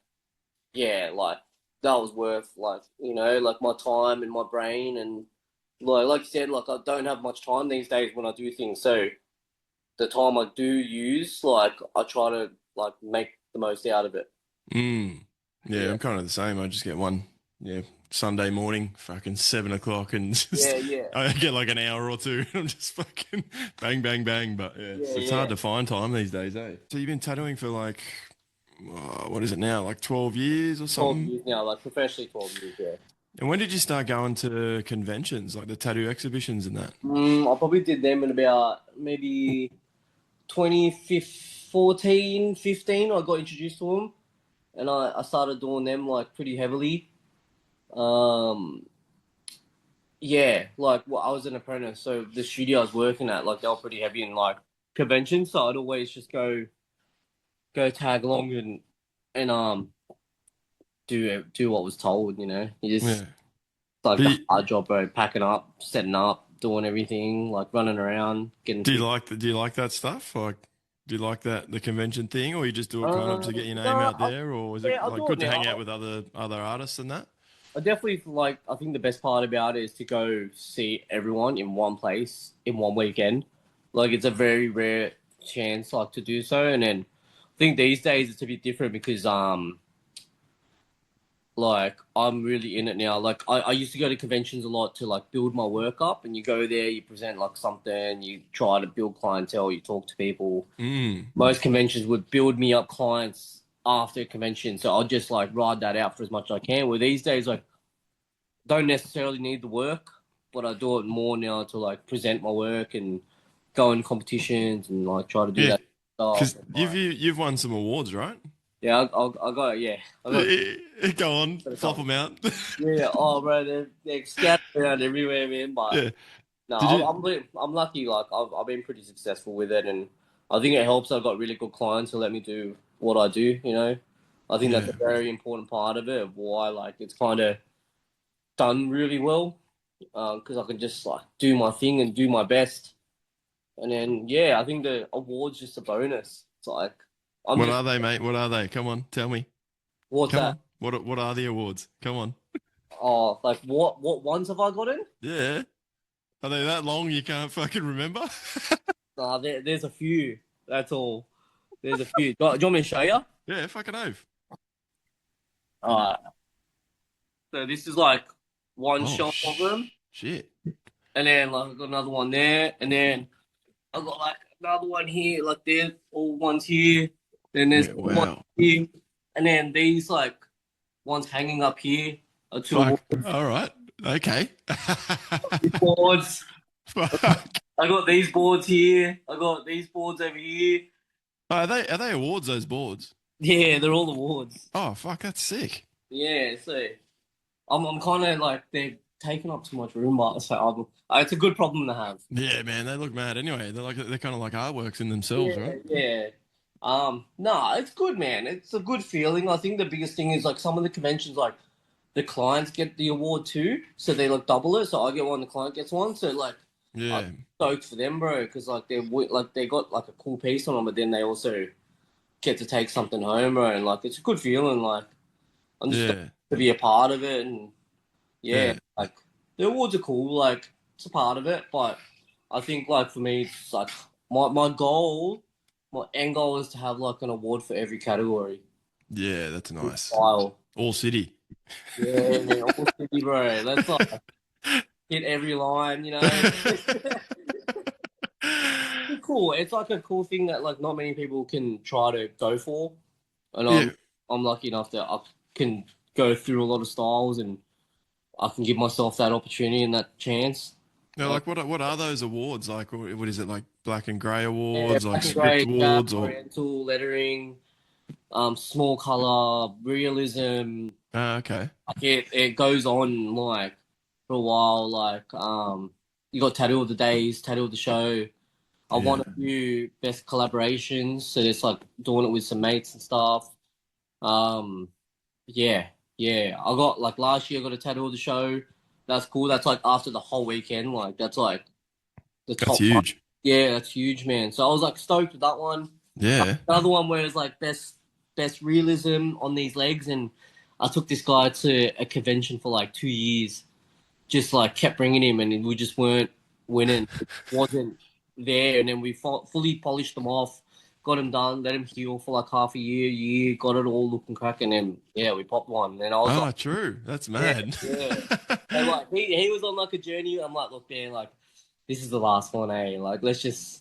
yeah, like that was worth like like my time and my brain and like you said, like I don't have much time these days when I do things. So the time I do use, like I try to like make the most out of it. Yeah. Mm. Yeah, Yeah. I'm kind of the same. I just get one. Yeah, Sunday morning, fucking 7 o'clock, and Yeah, just yeah. I get like an hour or two. And I'm just fucking bang, bang, bang. But yeah, Yeah, it's yeah. hard to find time these days, eh? So you've been tattooing for like, what is it now? Like 12 years or 12 something? years now, like professionally 12 years, yeah. And when did you start going to conventions, like the tattoo exhibitions and that? I probably did them in about maybe 2014, 15. I got introduced to them and I started doing them like pretty heavily. Um, yeah, like well, I was an apprentice, so the studio I was working at, like they were pretty heavy in like conventions, so I'd always just go tag along and do what was told, You just Yeah. like Do the you, hard job, bro. Packing up, setting up, doing everything, like running around, getting do you people. like do you like that stuff? Like, do you like the convention thing, or you just do it kind of to get your name No, out there, or is yeah, it I'll like do it good to now. hang out with other artists and that? I definitely like. I think the best part about it is to go see everyone in one place in one weekend. Like it's a very rare chance, like to do so. And then I think these days it's a bit different because like I'm really in it now. Like I used to go to conventions a lot to like build my work up, and you go there, you present like something, you try to build clientele, you talk to people. Mm. Most conventions would build me up clients after a convention, so I'll just like ride that out for as much as I can. Where these days, like, don't necessarily need the work, but I do it more now to like present my work and go in competitions and like try to do Yeah, that stuff. because And, you've like, you've won some awards, right? yeah, I got yeah, I got Go on, a flop couple. them out. Yeah, oh bro, they're scattered around everywhere, man. But Yeah. no, Did you? I'm lucky. Like I've been pretty successful with it, and I think it helps. I've got really good clients who let me do what I do. I think that's Yeah. a very important part of it. Of why like it's kind of done really well because I can just like do my thing and do my best, and then yeah, I think the award's just a bonus. It's like I'm What just are they, mate? What are they? Come on, tell me. what's Come that? on. What are the awards? Come on. Oh, like what ones have I gotten? Yeah. Are they that long you can't fucking remember? Nah, there's a few. That's all. There's a few. Do you want me to show you? Yeah, fucking oath. Alright. So this is like one Oh shot of them, shit. and then like I got another one there, and then I got like another one here, like there's all ones here. Then there's Yeah, one wow. here, and then these like ones hanging up here are two Fuck. awards. All right. Okay. These boards. Fuck. I got these boards here. I got these boards over here. Are they awards, those boards? Yeah, they're all awards. Oh fuck, that's sick. Yeah, so I'm kind of like taking up too much room, but so it's a good problem to have. Yeah, man, they look mad anyway. They're kind of like artworks in themselves, Yeah, right? yeah. No, it's good, man. It's a good feeling. I think the biggest thing is like some of the conventions, like the clients get the award too, so they like double it. So I get one, the client gets one. So like, I'm Yeah, stoked for them, bro, because like like they got like a cool piece on them, but then they also get to take something home, bro, and like it's a good feeling. Like I'm just stoked yeah, to be a part of it, and yeah, yeah, like the awards are cool. Like it's a part of it, but I think like for me, it's like my goal, my end goal is to have like an award for every category. yeah. That's nice. Style. All city. Yeah, man, all city, bro. Let's like hit every line, you know. It's cool. It's like a cool thing that like not many people can try to go for, and Yeah. I'm lucky enough that I can go through a lot of styles and I can give myself that opportunity and that chance. Now, Uh, like, what are those awards? Like, what is it like? Black and grey yeah, awards, like black and script grey, awards, or oriental lettering, small color, realism. okay, Like it goes on like for a while. Like you got tattoo of the days, tattoo of the show. I won yeah, a few best collaborations, so it's like doing it with some mates and stuff. Um, yeah, yeah. I got like last year I got a tattoo of the show. That's cool. That's like after the whole weekend. Like that's like the that's top one. huge. Yeah, that's huge, man. So I was like stoked with that one. Yeah, Another one where it's like best realism on these legs, and I took this guy to a convention for like 2 years. Just like kept bringing him, and we just weren't winning. It wasn't there, and then we fully polished them off, got him done, let him heal for like half a year, got it all looking cracking, and yeah, we popped one. And I was like, ah, true. That's yeah, mad. yeah. And like he was on like a journey. I'm like, look, man, like this is the last one, eh? Like let's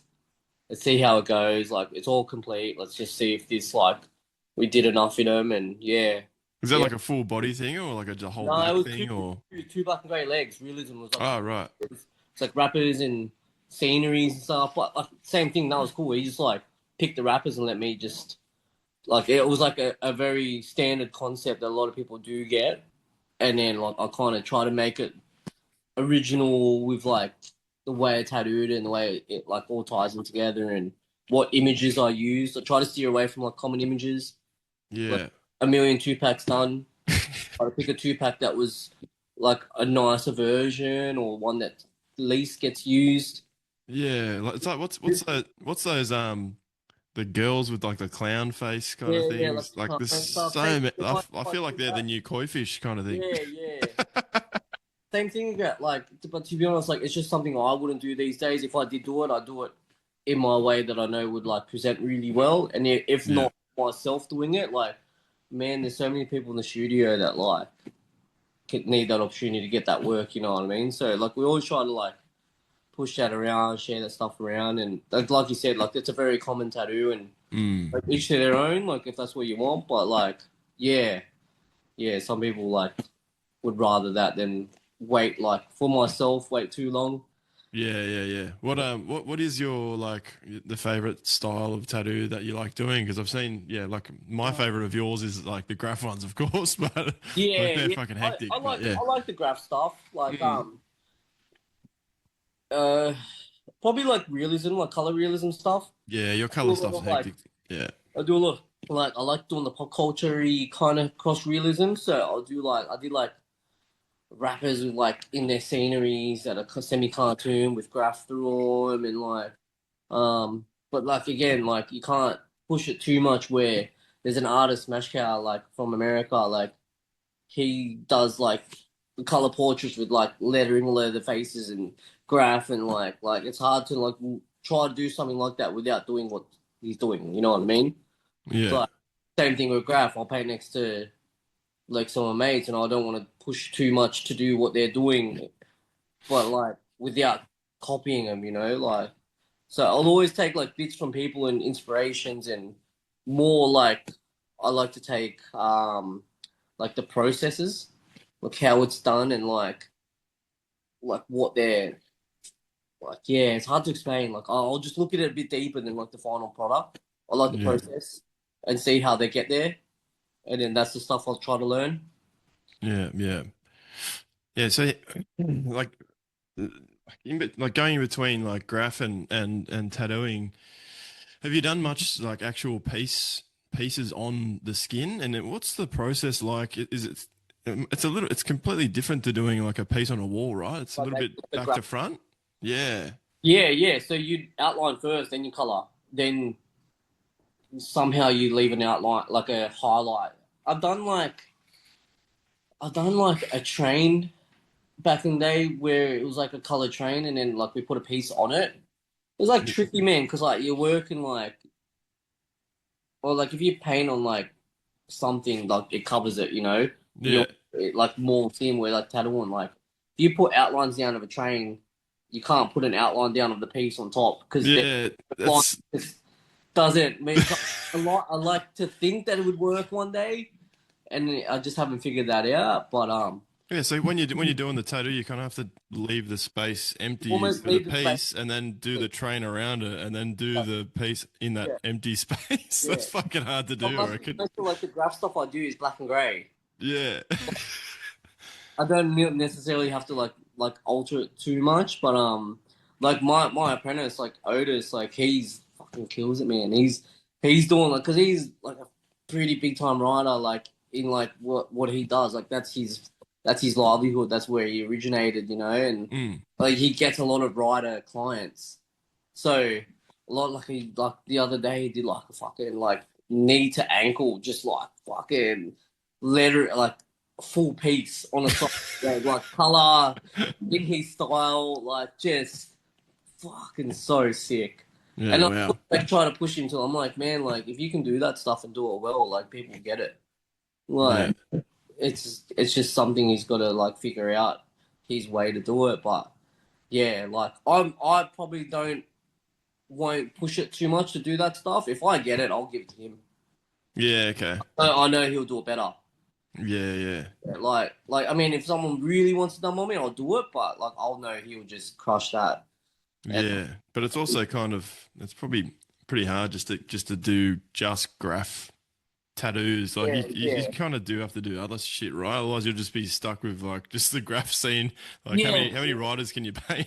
see how it goes. Like it's all complete. Let's just see if this like we did enough in him, and yeah, Is that yeah. like a full body thing, or like a whole No, it back was thing, or? two black and grey legs. Realism was like Oh, right. it's like rappers and sceneries and stuff. But like same thing, that was cool. He just like picked the rappers and let me just like it was like a very standard concept that a lot of people do get. And then like I kind of try to make it original with like the way I tattooed it and the way it like all ties in together and what images I used. I try to steer away from like common images. Like Yeah. a million two packs done. I pick a two pack that was like a nicer version or one that least gets used. Yeah, like, it's like what's those the girls with like the clown face kind of Yeah, like things? Like the this and stuff. so I Quite feel like do they're the that. new koi fish kind of thing. Yeah, yeah. Same thing that like, but to be honest, like it's just something I wouldn't do these days. If I did do it, I'd do it in my way that I know would like present really well. And if Yeah. not myself doing it, like man, there's so many people in the studio that like need that opportunity to get that work. You know what I mean? So like we always try to like push that around, share that stuff around, and like you said, like it's a very common tattoo, and Mm. like each to their own. Like if that's what you want, but like yeah, yeah, some people like would rather that than wait. Like for myself, wait too long. Yeah, yeah, yeah. What is your like the favorite style of tattoo that you like doing? Because I've seen, yeah, like my favorite of yours is like the graph ones, of course, but like Yeah, they're yeah. fucking I, hectic. I But like yeah. I like the graph stuff. Like Mm. uh probably like realism, like color realism stuff. Yeah, your I do color a lot stuff's of like hectic. Yeah. I do a lot like I like doing the pop culture kind of cross realism. So I'll do like I did like rappers with like in their sceneries that are semi cartoon with graph through them and like but like again like you can't push it too much where there's an artist Mashcow like from America like he does like the color portraits with like lettering all over the faces and graph and like it's hard to like try to do something like that without doing what he's doing, you know what I mean? Yeah. So same thing with graph. I'll paint next to like some of my mates and I don't want to push too much to do what they're doing but like without copying them, you know, like so I'll always take like bits from people and inspirations and more like I like to take like the processes, like how it's done and like what they're like yeah, it's hard to explain. Like I'll just look at it a bit deeper than like the final product. I like the Yeah. process and see how they get there and then that's the stuff I'll try to learn. Yeah. Yeah. Yeah, so like like going in between like graph and tattooing, have you done much like actual pieces on the skin? And what's the process like? Is it it's a little it's completely different to doing like a piece on a wall, right? It's a Like little bit the back to front. Yeah. Yeah, yeah. So you outline first, then you color, then somehow you leave an outline, like a highlight. I've done like I've done like a train back in the day where it was like a color train, and then like we put a piece on it. It was like tricky, man, because like you're working like, or like if you paint on like something, like it covers it, you know. You know, Yeah. it, like more thin where like tattooing, like if you put outlines down of a train, you can't put an outline down of the piece on top because the Yeah. line That's just doesn't make a lot. I like to think that it would work one day, and I just haven't figured that out. But Yeah, so when you're doing the tattoo, you kind of have to leave the space empty almost for the leave the space. piece, and then do the train around it, and then do the piece in that Yeah, empty space. yeah. That's fucking hard to But do, I reckon. most of like the graph stuff I do is black and gray. Yeah, I don't necessarily have to like alter it too much, but like my apprentice like Otis, like he's fucking kills it, man. He's doing like because he's like a pretty big time writer, like in like what he does, like that's his livelihood. That's where he originated, you know, and mm. like he gets a lot of writer clients. So a lot like he like the other day he did like a fucking like knee to ankle, just like fucking letter like full piece on a side, like color in his style, like just fucking so sick. Yeah, And I wow. like try to push him to. I'm like, man, like if you can do that stuff and do it well, like people get it. Yeah, Like it's just something he's got to like figure out his way to do it. But yeah, like I probably don't won't push it too much to do that stuff. If I get it, I'll give it to him. yeah, okay. I know he'll do it better. Yeah, yeah, Yeah, like I mean, if someone really wants to dumb on me, I'll do it. But like, I'll know he'll just crush that. And yeah. But it's also kind of it's probably pretty hard just to do just graph tattoos. Like yeah, you yeah, kind of do have to do other shit, right? Otherwise, you'll just be stuck with like just the graph scene. Like yeah, how many writers can you pay?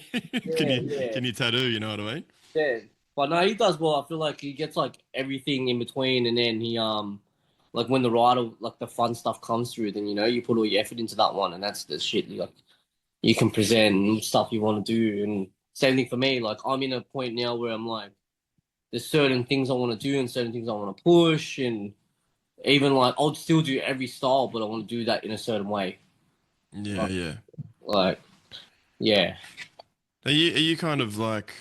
Can yeah, you yeah, can you tattoo? You know what I mean? yeah. But no, he does well. I feel like he gets like everything in between, and then he like when the writer like the fun stuff comes through, then you know you put all your effort into that one, and that's the shit like you can present stuff you want to do. And same thing for me. Like I'm in a point now where I'm like, there's certain things I want to do and certain things I want to push, and even like I'll still do every style, but I want to do that in a certain way. Yeah, Like, yeah. like yeah, Are you kind of like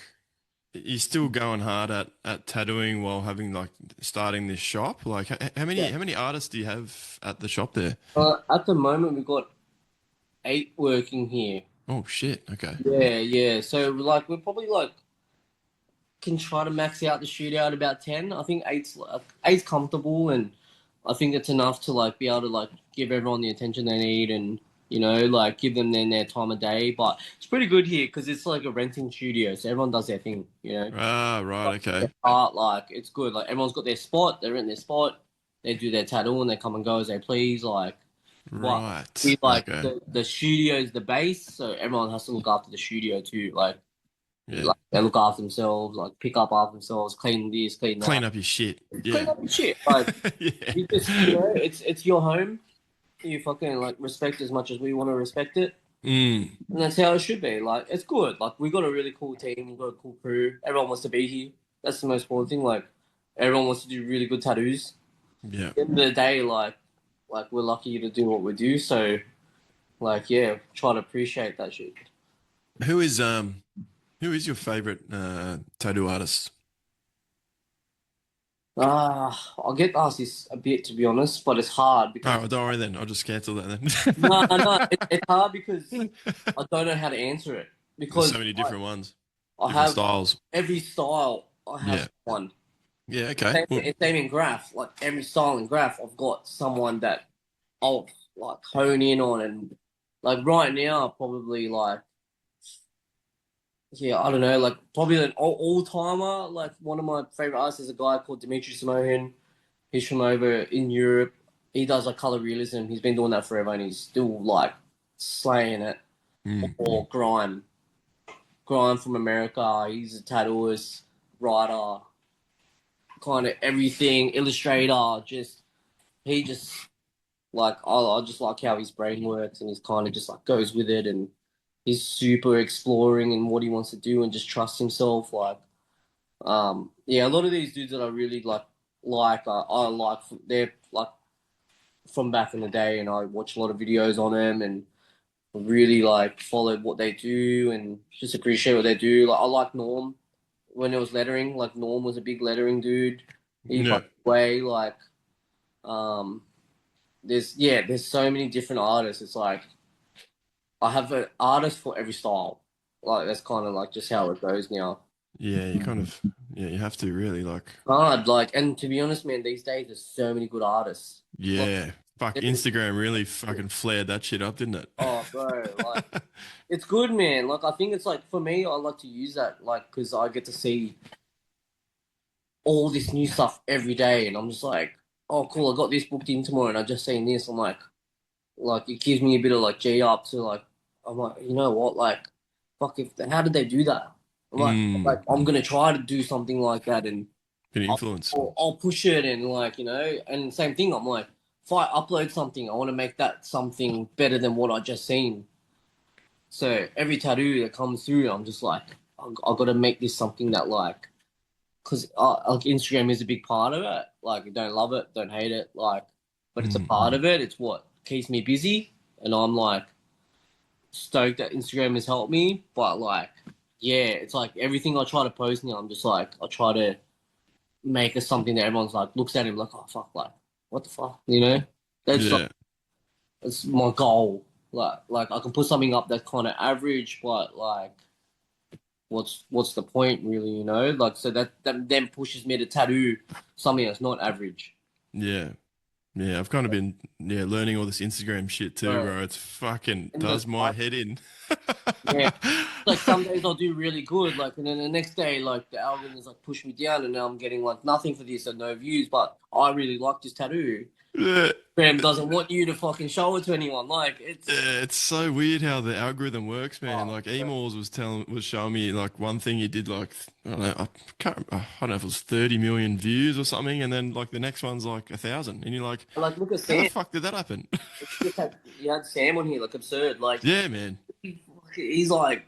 you still going hard at tattooing while having like starting this shop? Like how many yeah. how many artists do you have at the shop there? At the moment, we've got 8 working here. Oh shit. Okay. Yeah, yeah. So like we're probably like can try to max out the shootout about 10. I think eight's comfortable, and I think it's enough to like be able to like give everyone the attention they need, and you know like give them their time of day. But it's pretty good here because it's like a renting studio, so everyone does their thing. You know, Ah, right. Okay. art like it's good. Like everyone's got their spot. They rent their spot. They do their tattoo and they come and go as they please. Like, but Right. we like Okay. the studio is the base, so everyone has to look after the studio too. Yeah. Like they look after themselves, like pick up after themselves, clean this, clean that, Clean up your shit. clean Yeah. up your shit. Like you just, you Yeah. know, it's your home. You fucking like respect as much as we want to respect it, Mm. and that's how it should be. Like it's good. Like we got a really cool team, we got a cool crew. Everyone wants to be here. That's the most important thing. Like everyone wants to do really good tattoos. Yeah. At the end of the day, like we're lucky to do what we do. So like yeah, try to appreciate that shit. Who is who is your favorite tattoo artist? I'll get asked this a bit to be honest, but it's hard All because right, don't worry then. I'll just cancel that no, then. it's hard because I don't know how to answer it There's so because many different ones, I different have styles. every style. I have Yeah. someone. Yeah, okay. Well, Same in graph. Like every style in graph, I've got someone that I'll like hone in on, and like right now, probably like yeah, I don't know, like probably an all timer. Like one of my favorite artists is a guy called Dimitri Simohin. He's from over in Europe. He does like color realism. He's been doing that forever, and he's still like slaying it. Mm, Or Grime. Grime from America. He's a tattooist, writer, kind of everything, illustrator. Just he just like I just like how his brain works, and he's kind of just like goes with it, and he's super exploring in what he wants to do, and just trusts himself. Like, yeah, a lot of these dudes that I really I like they're like from back in the day, and I watch a lot of videos on them, and really like followed what they do, and just appreciate what they do. Like I like Norm when it was lettering. Like Norm was a big lettering dude. He yeah, passed away. Like, um, there's so many different artists. It's like I have an artist for every style. Like that's kind of like just how it goes now. yeah. You kind of, yeah, you have to really like, Hard, like, and to be honest, man, these days there's so many good artists. Like, yeah. Fuck, there- Instagram really fucking flared that shit up, didn't it? oh, bro, like it's good, man. Like I think it's like for me, I like to use that, like, because I get to see all this new stuff every day, and I'm just like, oh, cool, I got this booked in tomorrow, and I just seen this. I'm like it gives me a bit of like G up to like, I'm like, you know what, like, fuck, if how did they do that? Mm, I'm gonna try to do something like that, and good I'll, influence. I'll push it, and like and same thing. I'm like, if I upload something, I want to make that something better than what I just seen. So every tattoo that comes through, I'm just like, I got to make this something that like, because like Instagram is a big part of it. Like, don't love it, don't hate it, like, but it's a Mm, part of it. It's what keeps me busy, and I'm like stoked that Instagram has helped me. But like, yeah, it's like everything I try to post now, I'm just like, I try to make it something that everyone's like looks at him like, oh fuck, like what the fuck, That's like yeah, that's my goal. Like I can put something up that's kind of average, but like what's the point really, Like so that then pushes me to tattoo something that's not average. yeah. Yeah, I've kind of been learning all this Instagram shit too, Right. bro. It's fucking And does just my head in. yeah, like some days I'll do really good, like, and then the next day, like the algorithms like push me down, and now I'm getting like nothing for this and no views, but I really like this tattoo. Yeah. Instagram doesn't want you to fucking show it to anyone. Like it's Yeah, it's so weird how the algorithm works, man. oh, Like Emors was showing me like one thing he did like I don't know I don't know if it was 30 million views or something, and then like the next one's like 1,000, and you're like, like look at how the Sam. fuck did that happen? You had Sam on here, like absurd. Like Yeah, man. he's like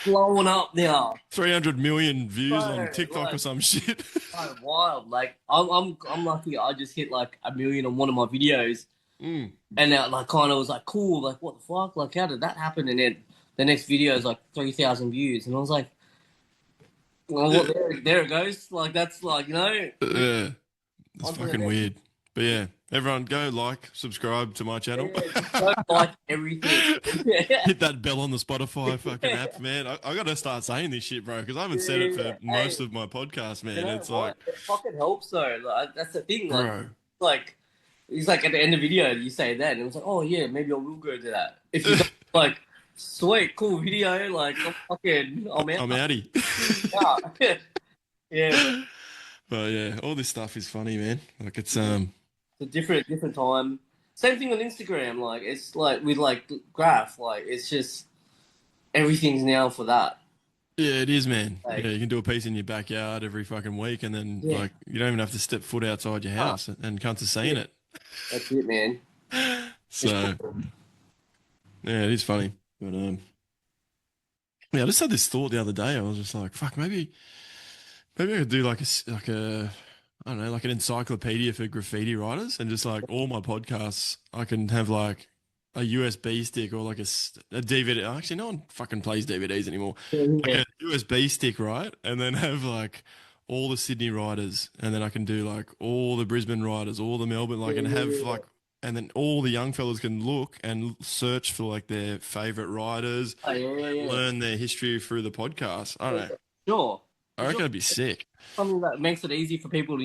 blowing up now. 300 million views on Bro, TikTok or like some shit. so wild. Like I'm lucky. I just hit like 1 million on one of my videos, Mm. and that like kind of was like cool. Like what the fuck? Like how did that happen? And then the next video is like 3,000 views, and I was like, well, Yeah, there it goes. Like that's like yeah, it's onto the fucking next. weird. But yeah, everyone go like, subscribe to my channel. Yeah, just don't like everything. Yeah, Hit that bell on the Spotify fucking app, man. I got to start saying this shit, bro, because I haven't said it for yeah. most Hey, of my podcast, you man. know It's like, what? It fucking helps though. Like that's the thing. bro, Like he's like at the end of the video, you say that, and it's like, oh yeah, maybe I will go to that. If you don't, like, sweet, cool video, like I'm I'm out. outie. Yeah, yeah, man. But yeah, all this stuff is funny, man. Like it's It's a different time. Same thing on Instagram. Like it's like with like graph. Like it's just everything's now for that. yeah, it is, man. Like Yeah, you can do a piece in your backyard every fucking week, and then yeah, like you don't even have to step foot outside your ah, house, and cunts are seeing yeah, it. that's it, man. For So sure. yeah, it is funny. But yeah, I just had this thought the other day. I was just like, fuck, maybe I could do like a I don't know, like an encyclopedia for graffiti writers, and just like all my podcasts, I can have like a USB stick or like a DVD. Actually, no one fucking plays DVDs anymore. Like Yeah, a USB stick, right? And then have like all the Sydney writers, and then I can do like all the Brisbane writers, all the Melbourne, like, and have yeah, like, and then all the young fellas can look and search for like their favorite writers, oh, yeah. learn their history through the podcast. I don't know. Sure, I for reckon sure. it'd be sick. Something that makes it easy for people,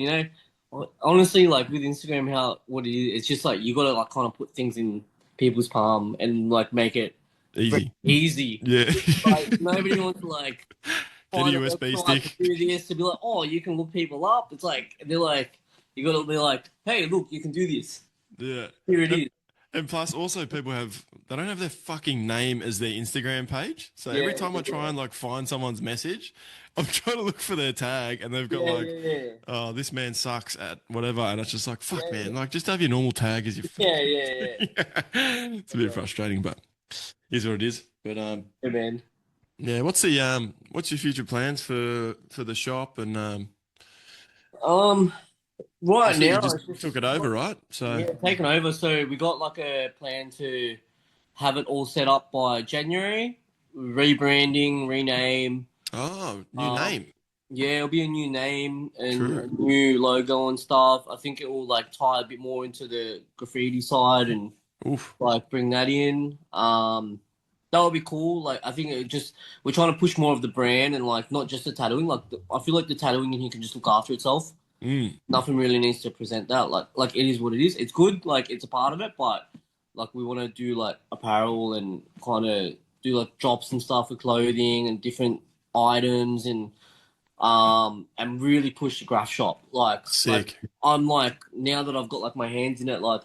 honestly, like with Instagram, how what it is, it's just like you gotta like kind of put things in people's palm and like make it very Easy. easy. Yeah. Like nobody wants to like Get a find a USB website to stick. do this to be like, oh, you can look people up. It's like they're like you gotta be like, hey, look, you can do this. Yeah. Here it And is. And plus, also they don't have their fucking name as their Instagram page. So every Yeah, time I try and like find someone's message, I'm trying to look for their tag, and they've got yeah, like, yeah, yeah, "Oh, this man sucks at whatever," and it's just like, "Fuck, yeah, man! Like, just have your normal tag as your yeah, fucking." yeah, yeah. It's a bit frustrating, but here's what it is. But Yeah, man. yeah. What's your future plans for the shop? And Um, you right said you now just it's took just it over, right? So, yeah, taken over. So we got like a plan to have it all set up by January, rebranding, rename. oh, new Um, name. yeah, it'll be a new name and True. a new logo and stuff. I think it will like tie a bit more into the graffiti side and Oof. like bring that in. That would be cool. Like I think it just we're trying to push more of the brand and like not just the tattooing. Like I feel like the tattooing in here can just look after itself. Mm. Nothing really needs to present that. Like it is what it is. It's good. Like it's a part of it, but like we want to do like apparel and kind of do like drops and stuff with clothing and different items and really push the graph shop. Like Sick. I'm like now that I've got like my hands in it, like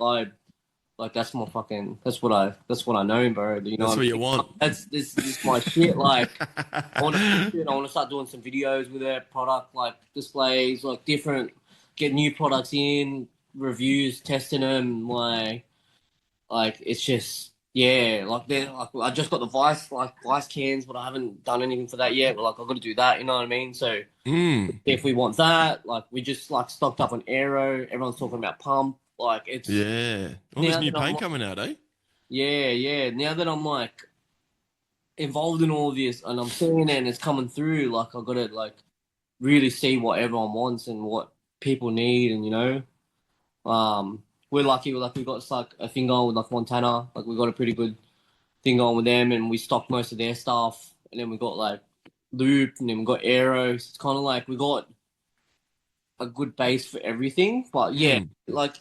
that's my fucking that's what I know, bro. You know That's what what I you mean? want. This is my shit. Like I want to push it. I want to start doing some videos with it, product like displays, like different, get new products in, reviews, testing them. Like it's just yeah. Like they like I just got the vice cans, but I haven't done anything for that yet. But like I've got to do that. You know what I mean? So Mm. if we want that, like we just like stocked up on Aero. Everyone's talking about pump. Like it's Yeah. All this now new that I'm paint like, coming out, eh? yeah, yeah. Now that I'm like involved in all of this and I'm seeing it and it's coming through, like I've got to like really see what everyone wants and what people need, and you know, we're lucky. Like we got like a thing going with like Montana. Like we got a pretty good thing going with them, and we stocked most of their stuff. And then we got like Loop, and then we got Arrows. It's kind of like we got a good base for everything. But yeah, Mm. like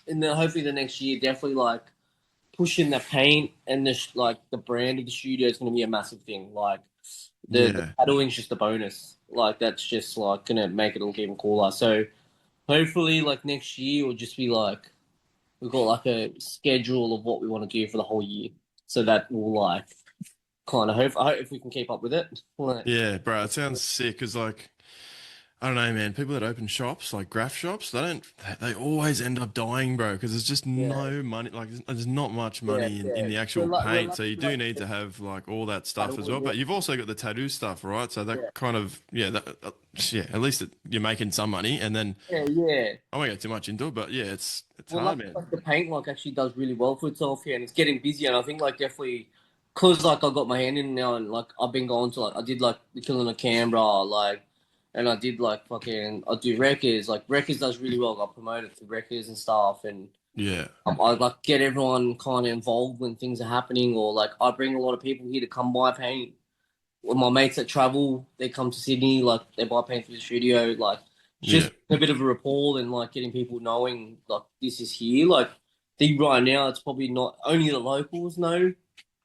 in the hopefully the next year, definitely like pushing the paint and like the brand of the studio is going to be a massive thing. Like the Yeah. tattooing's just a bonus. Like that's just like gonna make it look even cooler. So hopefully, like next year, will just be like we've got like a schedule of what we want to do for the whole year. So that will like kind of hope. I hope if we can keep up with it. Like, Yeah, bro, it sounds sick because like I don't know, man. People that open shops, like graph shops, they always end up dying, bro, because there's just yeah, no money. Like, there's not much yeah, money in yeah. the We're actual like we're paint. lucky So you do like need to have like all that stuff as well. tattooing. But you've also got the tattoo stuff, right? So Yeah, that kind of, yeah, yeah, at least you're making some money. And then yeah, yeah. I won't get too much into it, but yeah, it's Well, hard, lucky man. like the paint like actually does really well for itself here, and it's getting busier. And I think like definitely because like I got my hand in now, and like I've been going to like I did like the Killing of Canberra, like, and I did like fucking I do Wreckers. Like Wreckers does really well. I got promoted to Wreckers and stuff, and Yeah, I like get everyone kind of involved when things are happening, or like I bring a lot of people here to come buy paint. With my mates that travel, they come to Sydney, like they buy paint for the studio. Like it's yeah, just a bit of a rapport and like getting people knowing like this is here. Like I think right now it's probably not only the locals know.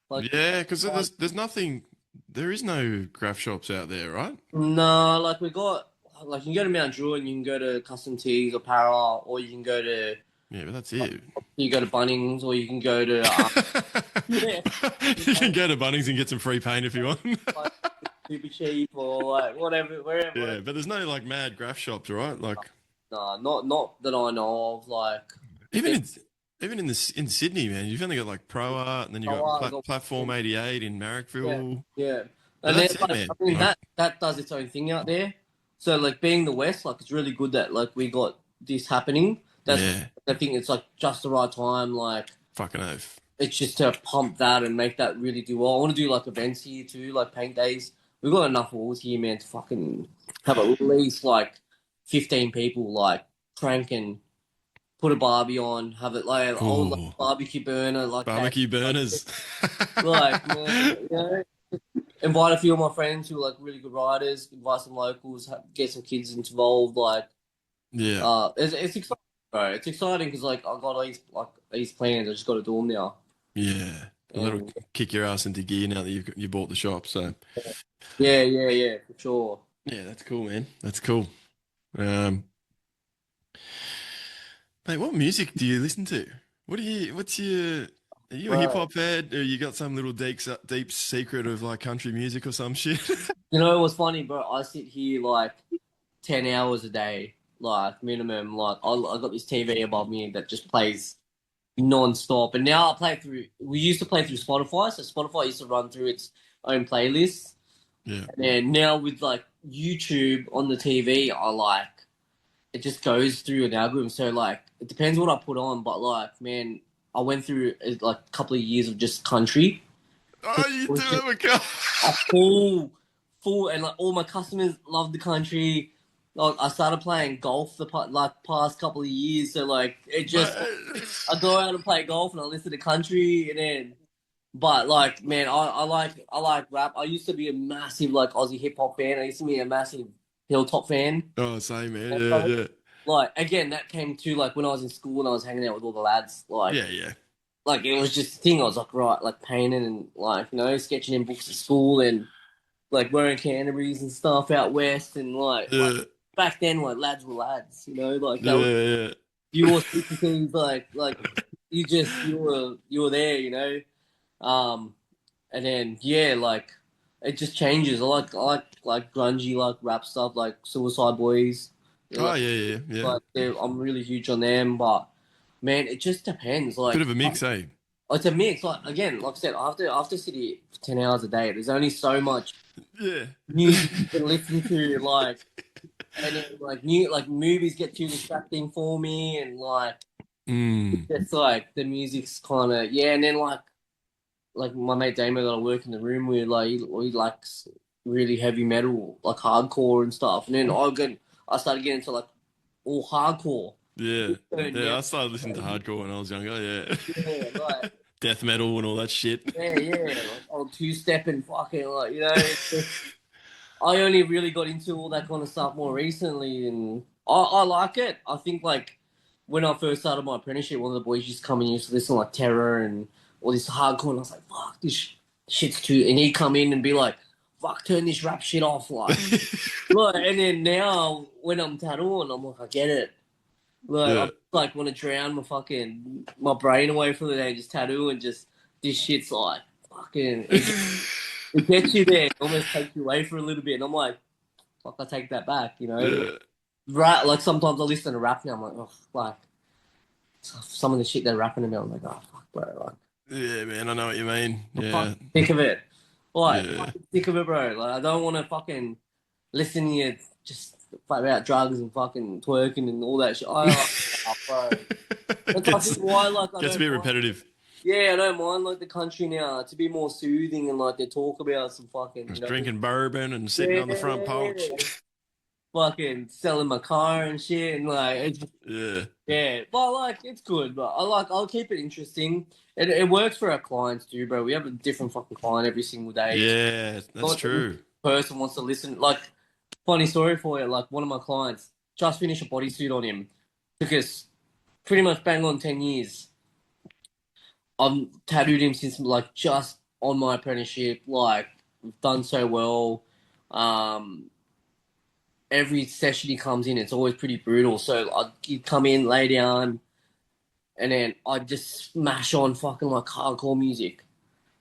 Like yeah. Because there's nothing, there is no graph shops out there, right? no, like we got like you can go to Mount Druitt and you can go to Custom Tees or Para, or you can go to Yeah, but that's it. Bunnings, or you can go to yeah, You can go to Bunnings and get some free paint if you want. like, super cheap or like whatever, wherever, Yeah, whatever. but there's no like mad graph shops, right? Like Nah, not that I know of. Like, even there's in even in Sydney, man, you've only got like Pro Art, and then you got I got Platform 88 in yeah, Marrickville. yeah. But And then that's it, like man. I mean Like that does its own thing out there. So like being the West, like it's really good that like we got this happening. That's yeah, I think it's like just the right time. Like fucking oath. it's just to pump that and make that really do well. I want to do like events here too, like paint days. We've got enough walls here, man, to fucking have at least like 15 people like cranking, put a barbie on, have it like old like, Cool. barbecue burner, like cake, Barbecue burners. like man, you know, invite a few of my friends who are like really good riders, invite some locals, get some kids involved. Like, Yeah, it's exciting, bro. It's exciting because like I got all these plans. I just got to do them now. yeah. And that'll And kick your ass into gear now that you bought the shop. So yeah, yeah, yeah, for sure. yeah, that's cool, man. That's cool. Um, mate, what music do you listen to? What's your, are you a hip Bro, hop head, or you got some little deep secret of like country music or some shit? you know what's funny, bro? I sit here like 10 hours a day, like minimum. Like I got this TV above me that just plays non-stop. And now I play through. We used to play through Spotify, so Spotify used to run through its own playlists. Yeah. And then now with like YouTube on the TV, I like it just goes through an algorithm. So like it depends what I put on, but like man, I went through like a couple of years of just country. Oh, you It do was just have a car. a full, and like all my customers love the country. Like I started playing golf like past couple of years, so like it just Mate. I go out and play golf and I listen to country and then but like man, I like rap. I used to be a massive like Aussie hip hop fan. I used to be a massive Hilltop fan. Oh, same man. And Yeah, so, yeah. like again, that came to like when I was in school and I was hanging out with all the lads. Yeah, yeah. Like it was just a thing. I was like right, like painting and like sketching in books at school and like wearing Canterbury's and stuff out west and like Yeah. back then like lads were lads. Like that was Yeah, you wore things like you were there. Um, and then yeah, like it just changes. I like grungy like rap stuff like Suicide Boys. oh, Like, yeah, yeah, yeah. I'm really huge on them, but man, it just depends. Bit Like of a mix, eh? it's a mix. Like again, like I said, after sit here for 10 hours a day, there's only so much Yeah. music you can listen to. Like and then, like new like movies get too distracting for me, and like Mm. it's like the music's kind of yeah, and then like my mate Damo that I work in the room with, like he likes really heavy metal, like hardcore and stuff. And then I started getting into like all hardcore. Yeah. And Yeah, now, I started listening to hardcore when I was younger, yeah. yeah, like Death metal and all that shit. yeah, like old two step and fucking like I only really got into all that kind of stuff more recently, and I like it. I think like when I first started my apprenticeship, one of the boys used to come and used to listen to, like Terror and all this hardcore, and I was like, "Fuck, this shit's too." And he'd come in and be like, "Fuck, turn this rap shit off," like. Look, and then now when I'm tattooing, I'm like, I get it. Like Yeah. I'm like want to drown my brain away for the day, just tattoo and just this shit's like fucking. It gets you there, it almost takes you away for a little bit, and I'm like, fuck, I take that back. Yeah. Right, like sometimes I listen to rap now, I'm like, oh, like some of the shit they're rapping about, I'm like, oh fuck, bro, like Yeah, man, I know what you mean. I'm Yeah. fucking sick of it. Like, Yeah. fucking sick of it, bro. Like, I don't want to fucking listen to you just fight about drugs and fucking twerking and all that shit. I like, oh, bro. That's I gets think why, like, I gets a don't bit mind. repetitive. Yeah, I don't mind like the country now to be more soothing and like they talk about some fucking, Just drinking bourbon and sitting on the front porch. yeah, fucking selling my car and shit, and like it's Yeah. yeah, but like it's good. But I'll keep it interesting. It works for our clients too, bro. We have a different fucking client every single day. Yeah, that's Not every true. person wants to listen. Like funny story for you. Like one of my clients just finished a bodysuit on him. Took us pretty much bang on 10 years. I've tattooed him since like just on my apprenticeship. Like we've done so well. Um, every session he comes in, it's always pretty brutal. So he'd come in, lay down, and then I'd just smash on fucking like hardcore music.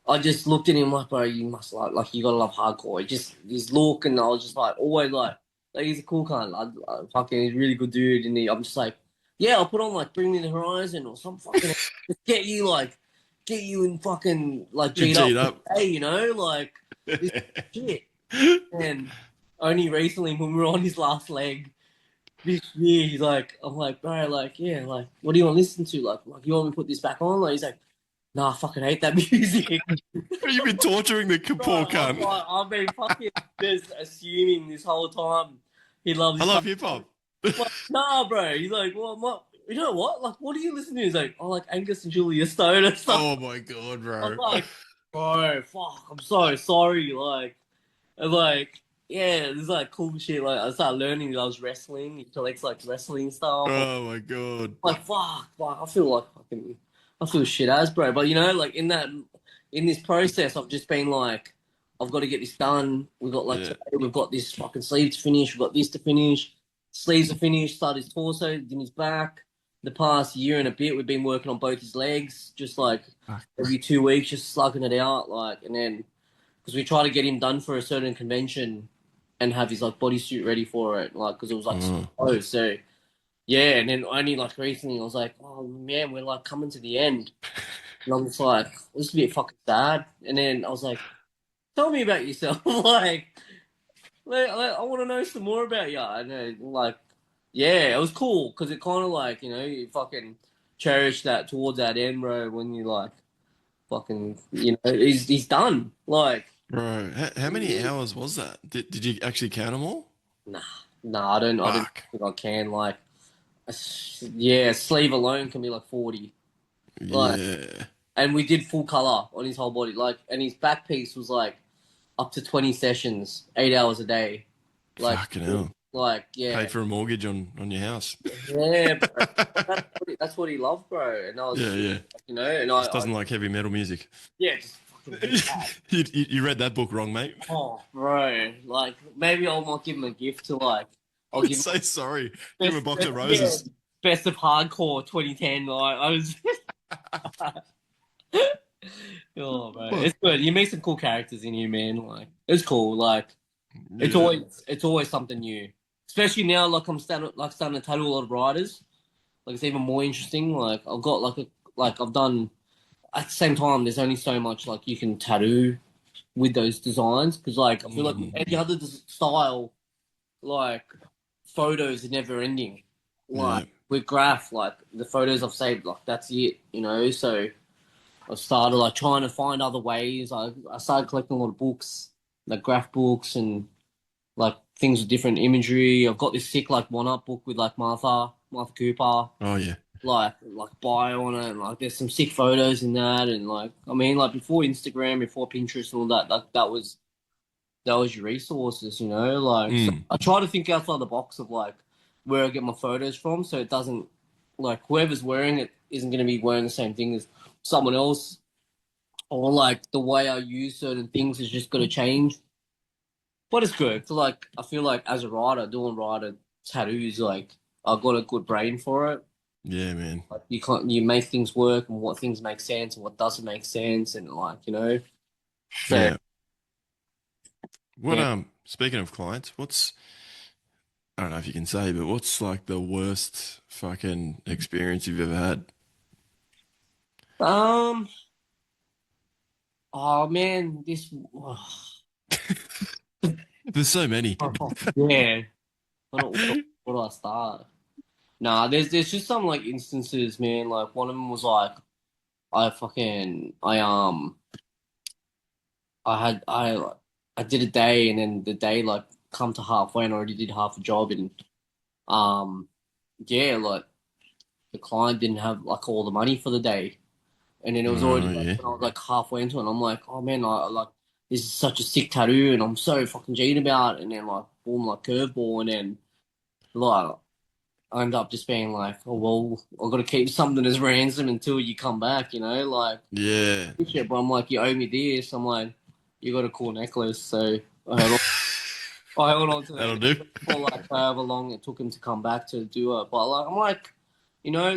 I just looked at him like, bro, you must like you gotta love hardcore. Just his look, and I was just like, always like he's a cool kind. Fucking, he's a really good dude, and I'm just like, yeah, I'll put on like Bring Me the Horizon or some fucking just get you in fucking like You G'd up, G'd up. hey, like this shit. And only recently, when we were on his last leg this year, he's like, I'm like, bro, like, yeah, like, what do you want to listen to? Like you want me to put this back on? Like, he's like, nah, I fucking hate that music. You've been torturing the Bro, poor I'm cunt. like, I've been fucking just assuming this whole time he loves I his love stuff. hip hop. Like, nah, bro. He's like, well, what? You know what? Like, what do you listen to? He's like, I like Angus and Julia Stone and stuff. Oh my god, I'm bro. like, bro, fuck, I'm so sorry. Like, and like, yeah, there's like cool shit. Like, I started learning he loves wrestling. He collects like wrestling stuff. I'm Oh my god. like, fuck, I feel like fucking, I feel shit as, bro. But like in this process, I've just been like, I've got to get this done. We've got like, Yeah. today we've got this fucking sleeve to finish. We've got this to finish. Sleeves are finished. Started his torso, then his back. the past year and a bit, we've been working on both his legs, just like Fuck. every 2 weeks, just slugging it out, like, and then because we try to get him done for a certain convention and have his like bodysuit ready for it, like because it was like so Oh, close. So yeah, and then only like recently, I was like, oh man, we're like coming to the end, and I'm just like, this is a bit fucking sad. And then I was like, tell me about yourself, I want to know some more about you. And then, like, yeah, it was cool because it kind of like you fucking cherish that towards that end, bro. When you like fucking he's done. Like, bro, how many hours was that? Did you actually count them all? nah, nah, I don't Fuck. think I can. Like, yeah, sleeve alone can be like 40. Like, Yeah. and we did full color on his whole body. Like, and his back piece was like up to 20 sessions, 8 hours a day. Like, Fucking hell. yeah. Paid for a mortgage on your house. Yeah, bro. That's what he loved, bro. And I was Yeah, just, yeah. and Just doesn't like heavy metal music. yeah, just fucking hate that. You read that book wrong, mate. Oh, bro. Like, maybe I might give him a gift to, like, I'll give him Say sorry. Give him a best, box of yeah, roses. best of hardcore 2010. Like, I was, oh, bro. What? It's good. You meet some cool characters in here, man. Like, it's cool. Like, Yeah. it's always something new. Especially now, like, starting to tattoo a lot of riders. Like, it's even more interesting. Like, I've got, I've done at the same time, there's only so much like you can tattoo with those designs because like I feel like with Mm, any other style, like photos are never ending. Like yeah. with graph, like the photos I've saved, like that's it. So I started like trying to find other ways. I started collecting a lot of books, like graph books and like things with different imagery. I've got this sick like one-up book with like Martha Cooper Oh yeah. like bio on it and like there's some sick photos in that and like I mean like before Instagram, before Pinterest and all that, that was your resources, like so Mm, I try to think outside the box of like where I get my photos from so it doesn't like whoever's wearing it isn't gonna be wearing the same thing as someone else or like the way I use certain things is just gonna change. But it's good. So like I feel like as a writer, doing writer tattoos, like I've got a good brain for it. yeah, man. Like you make things work and what things make sense and what doesn't make sense and so Yeah. What yeah. speaking of clients, I don't know if you can say, but what's like the worst fucking experience you've ever had? um oh man There's so many. yeah what do I start? Nah, there's just some like instances, man. Like one of them was like I fucking I did a day and then the day like come to halfway and I already did half a job and um yeah like the client didn't have like all the money for the day. And then it was already Oh like yeah. when I was like halfway into it, and I'm like, oh man, like this is such a sick tattoo, and I'm so fucking G'd about it. And then like boom, like curveball, and then like I end up just being like, oh well, I've got to keep something as ransom until you come back, like Yeah. shit. But I'm like, you owe me this. I'm like, you got a cool necklace, so I held on, I held on to That'll that do. for like however long it took him to come back to do it. But like, I'm like,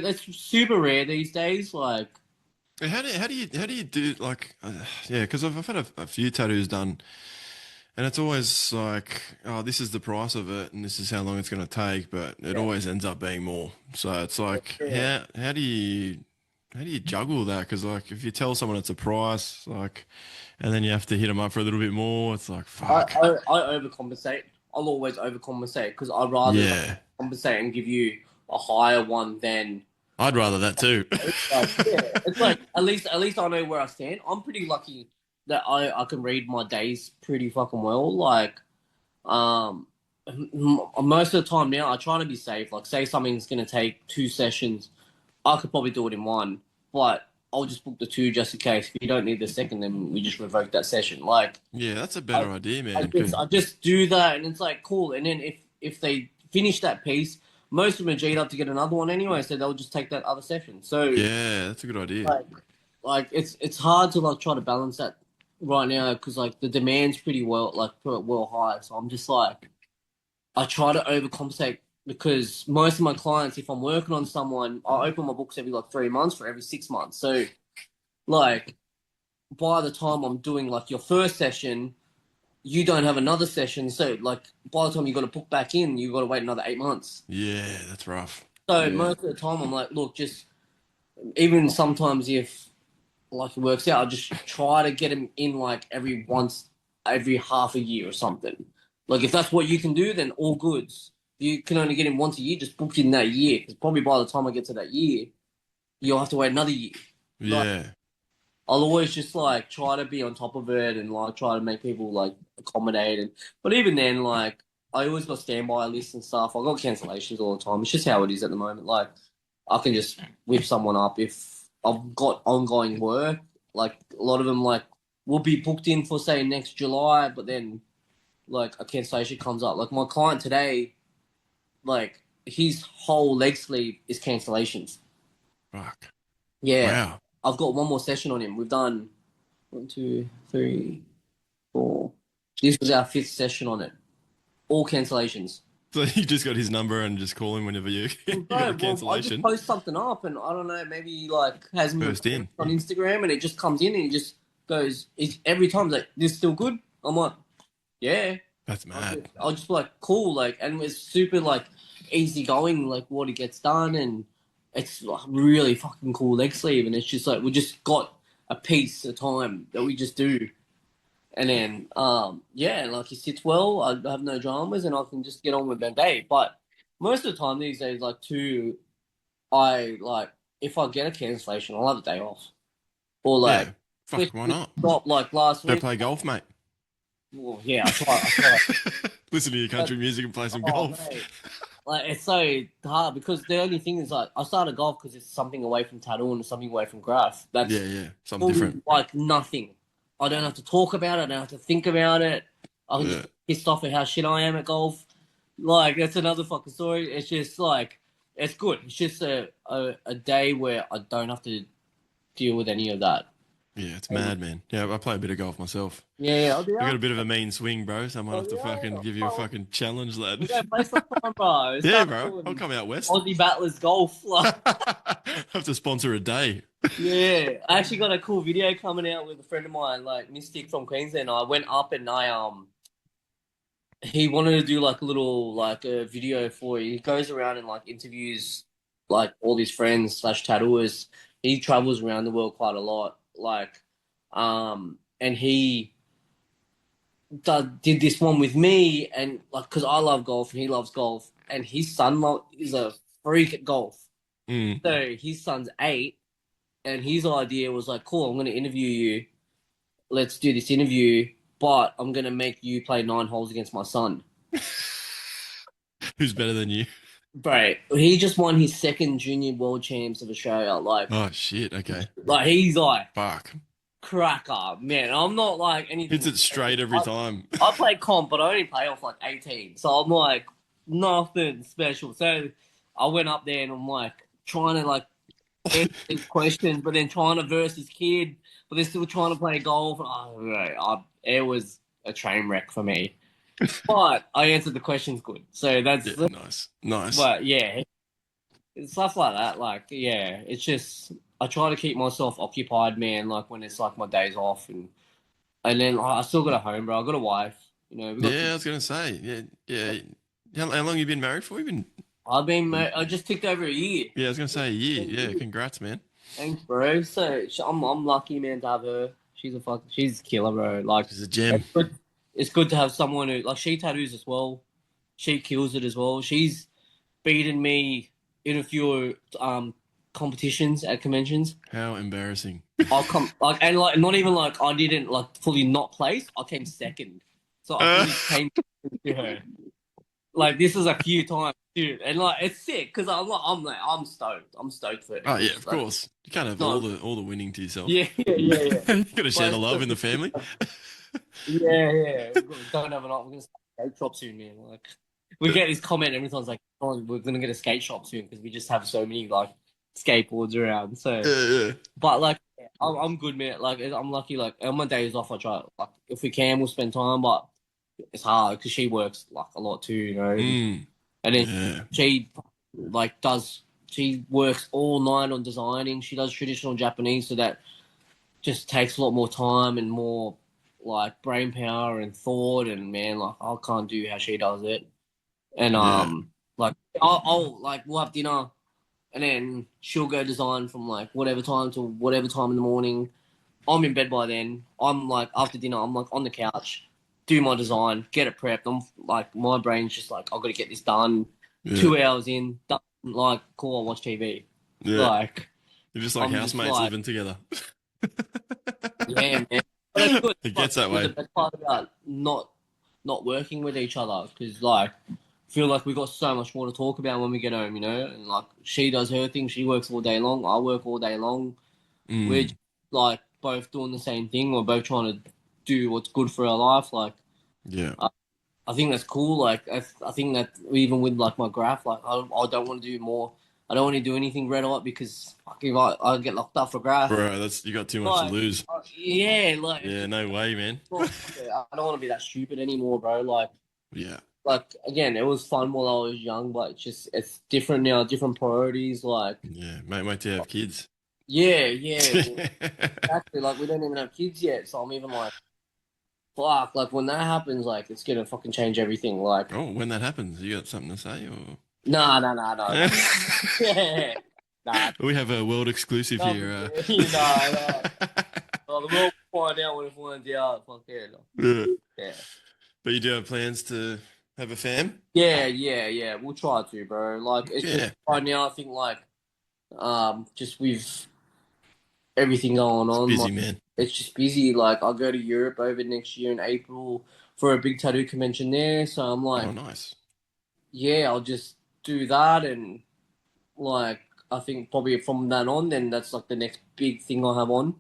that's super rare these days. Like, How do you do like yeah? Because I've had a few tattoos done, and it's always like, oh, this is the price of it, and this is how long it's going to take, but it yeah, always ends up being more. So it's like, yeah. how do you juggle that? Because like, if you tell someone it's a price, like, and then you have to hit them up for a little bit more, it's like, I, fuck. I, I overcompensate. I'll always overcompensate because I'd rather like, Yeah, compensate and give you a higher one than I'd rather that too. like yeah. It's like at least I know where I stand. I'm pretty lucky that I can read my days pretty fucking well. Like most of the time now I try to be safe. Like say something's gonna take 2 sessions, I could probably do it in one, but I'll just book the two just in case. If you don't need the second, then we just revoke that session. Like Yeah, that's a I, better idea, I man. just I just do that, and it's like cool. And then if they finish that piece, most of them are G'd up to get another one anyway, so they'll just take that other session. So Yeah, that's a good idea. like it's hard to like try to balance that right now because like the demand's pretty well high. So I'm just like I try to overcompensate because most of my clients, if I'm working on someone, I open my books every like 3 months for every 6 months. So like by the time I'm doing like your first session, you don't have another session. So like by the time you got to book back in, you got to wait another 8 months. Yeah, that's rough. So Yeah. most of the time, I'm like, look, just even sometimes if like it works out, I just try to get him in like every half a year or something. Like if that's what you can do, then all goods. If you can only get him once a year, just book in that year. Because probably by the time I get to that year, you'll have to wait another year. Like Yeah. I'll always just like try to be on top of it and like try to make people like accommodate and but even then like I always got standby lists and stuff. I got cancellations all the time. It's just how it is at the moment. Like I can just whip someone up if I've got ongoing work. Like a lot of them like will be booked in for say next July, but then like a cancellation comes up. Like my client today, like his whole leg sleeve is cancellations. Fuck. Yeah. Wow. I've got one more session on him. We've done 1, 2, 3, 4. This was our fifth session on it. All cancellations. So you just got his number and just call him whenever you got a Well, I just cancellation. post something up, and I don't know, maybe he, like has me First in. on Instagram, and it just comes in and he just goes. It's every time like this still good. I'm like, yeah. That's mad. I'll just be like cool, like, and it's super like easy going, like what he gets done, and it's like really fucking cool leg sleeve, and it's just like we just got a piece of time that we just do. And then, yeah, like he sits well. I have no dramas, and I can just get on with my day. But most of the time these days, like, too, I like if I get a cancellation, I'll have a day off. Or like, Yeah. Fuck, especially why with not? stop like last Go week. play golf, mate. Well, yeah, I try. I try. Listen to your But, country music and play some oh golf. mate, like it's so hard because the only thing is like I started golf because it's something away from tattoo and something away from graph. Yeah, That's yeah. Something fully different. like nothing. I don't have to talk about it. I don't have to think about it. I can just Yeah. get pissed off at how shit I am at golf. Like that's another fucking story. It's just like it's good. It's just a day where I don't have to deal with any of that. Yeah, it's And mad, man. Yeah, I play a bit of golf myself. yeah, I'll be I got a out. bit of a mean swing, bro, so I might Oh have to fucking yeah, give you a well, fucking challenge, we lad. go play sometime, bro. Yeah, Start bro. I'll doing come out west. Aussie battlers golf. Like, Have to sponsor a day. yeah, I actually got a cool video coming out with a friend of mine, like Mystic from Queensland. I went up and he wanted to do like a little like a video for it. He goes around and like interviews like all his friends slash tattooers. He travels around the world quite a lot. Like, and he did this one with me, and like because I love golf and he loves golf, and his son is a freak at golf. Mm. So his son's 8, and his idea was like, "Cool, I'm going to interview you. Let's do this interview, but I'm going to make you play 9 holes against my son." Who's better than you? Right. He just won his second junior world champs of Australia. Oh shit. Okay. Like he's like Fuck. cracker, man. I'm not like Hits anything. it straight every time. I play comp, but I only play off like 18. So I'm like nothing special. So I went up there and I'm like trying to like answer these questions, but then trying to verse his kid, but they're still trying to play golf. Oh, right. It was a train wreck for me. But I answered the questions good. So Yeah, that's, nice. Nice. but yeah, stuff like that. Like, yeah, it's just I try to keep myself occupied, man. Like when it's like my days off, and then I still got a home, bro. I got a wife. You know, we got. Yeah, I was gonna say. Yeah, yeah. How long you been married for? You've been. I just ticked over a year. Yeah, I was gonna say a year. Yeah, congrats, man. Thanks, bro. So I'm lucky, man, to have her. She's a killer, bro. Like She's a gem. it's good to have someone who like she tattoos as well. She kills it as well. She's beaten me in a few competitions at conventions. How embarrassing. I'll come like and like not even like I didn't like fully not place. I came second, so I fully came to her. Like this is a few times, dude, and like it's sick because I'm stoked. I'm stoked for it. Oh yeah, of Like, course. You can't have no, all the winning to yourself. yeah, yeah, yeah, yeah. You gotta share But the love in the family. yeah, yeah. We don't have enough. We're gonna start a skate shop soon, man. Like we get this comment every time, it's like, "Oh, we're gonna get a skate shop soon because we just have so many like skateboards around." So. Yeah, But like, I'm good, man. Like, I'm lucky. Like, on my days off, I try. Like, if we can, we'll spend time. But it's hard because she works like a lot too. You know, yeah. Mm. and then Yeah. she like does she works all night on designing. She does traditional Japanese, so that just takes a lot more time and more like brain power and thought. And man, like I can't do how she does it. And Yeah. like I'll like we'll have dinner, and then she'll go design from like whatever time to whatever time in the morning. I'm in bed by then. I'm like after dinner, I'm like on the couch, do my design, get it prepped. I'm like my brain's just like I've got to get this done. Yeah. 2 hours in, done, like cool. I watch TV. Yeah. Like You're just like I'm just housemates like living together. yeah, man. But it's good. It Like gets that good. The way. best part about not working with each other because like feel like we got so much more to talk about when we get home, you know. And like she does her thing. She works all day long. I work all day long. We're Mm. just, like both doing the same thing. We're both trying to do what's good for our life. Like Yeah. I, I think that's cool. Like I think that even with like my graph, like I don't want to do more. I don't want to do anything red hot because fuck, if I get locked up for graph, Bro, that's you got too much to like lose. yeah, like it's Yeah, just no way, man. not, I don't want to be that stupid anymore, bro. Yeah. Like again, it was fun while I was young, but it's different now, different priorities. Like Yeah. Mate, wait till you have kids. yeah, yeah, exactly. Like we don't even have kids yet, so I'm even like. Fuck, like when that happens, like it's gonna fucking change everything. Like, Oh, when that happens, you got something to say or nah, nah, nah, nah, nah. Yeah, nah, we have a world exclusive nothing. here. Nah, nah. Oh, the world will find out when it finds out. Fuck yeah, no. Yeah. Yeah, But you do have plans to have a fam? yeah, yeah, yeah. We'll try to, bro. Like, it's just Yeah. right now. I think like, just with everything going It's on, like, busy, man. it's just busy. Like, I'll go to Europe over next year in April for a big tattoo convention there. So I'm Oh, like, nice. yeah, I'll just do that and. Like I think probably from then on, then that's like the next big thing I'll have on,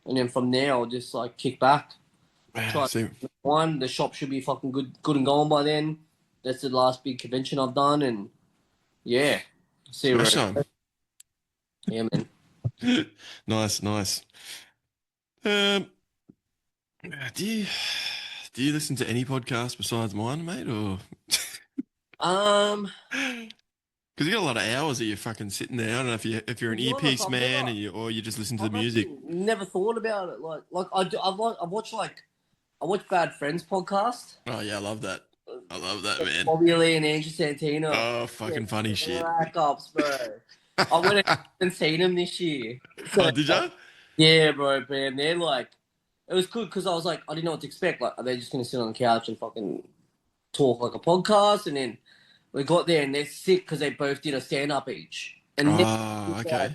and then from there I'll just like kick back. Try See, one. The shop should be fucking good and going by then. That's the last big convention I've done, and yeah, see where smash it on. goes. Yeah, man. Nice, nice. Um, do you do you listen to any podcast besides mine, mate? Or Um, because you got a lot of hours that you're fucking sitting there. I don't know if you're to an be honest, earpiece man or you just listen to the I've music. actually never thought about it. Like I've watched like I watched Bad Friends podcast. Oh yeah, I love that. I love that, man. Bobby Lee and Andrew Santino. Oh, Yeah, fucking funny shit. crack ups, bro. I went and seen them this year. So Oh, did ya? yeah, bro, man, they're like, it was good because I was like, I didn't know what to expect. Like, are they just gonna sit on the couch and fucking talk like a podcast? And then we got there and they're sick because they both did a stand up each, Oh, okay.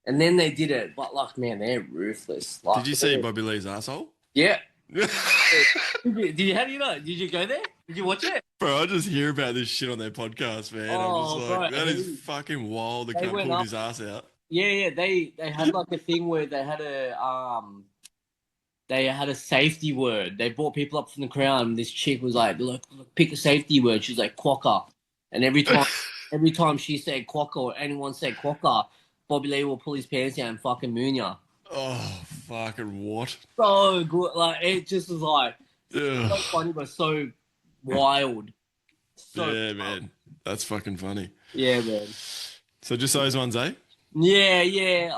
and then they did it. But like, man, they're ruthless. Did Like, you see Bobby Lee's asshole? yeah. How do you know? Did you go there? Did you watch it? Bro, I just hear about this shit on their podcast, man. I'm just Oh, like, bro, that is fucking wild. The they cunt went pulled up. his ass out. Yeah, yeah. They had like a thing where they had a safety word. They brought people up from the crowd, and this chick was like, look, pick a safety word." She's like quokka, and every time she said quokka or anyone said quokka, Bobby Lee will pull his pants down and fucking moon ya. Oh, fucking what? So good, like it just was like so Ugh. funny, but so wild, so Yeah, wild. man. That's fucking funny. Yeah, man. So just those ones, eh? Yeah, yeah.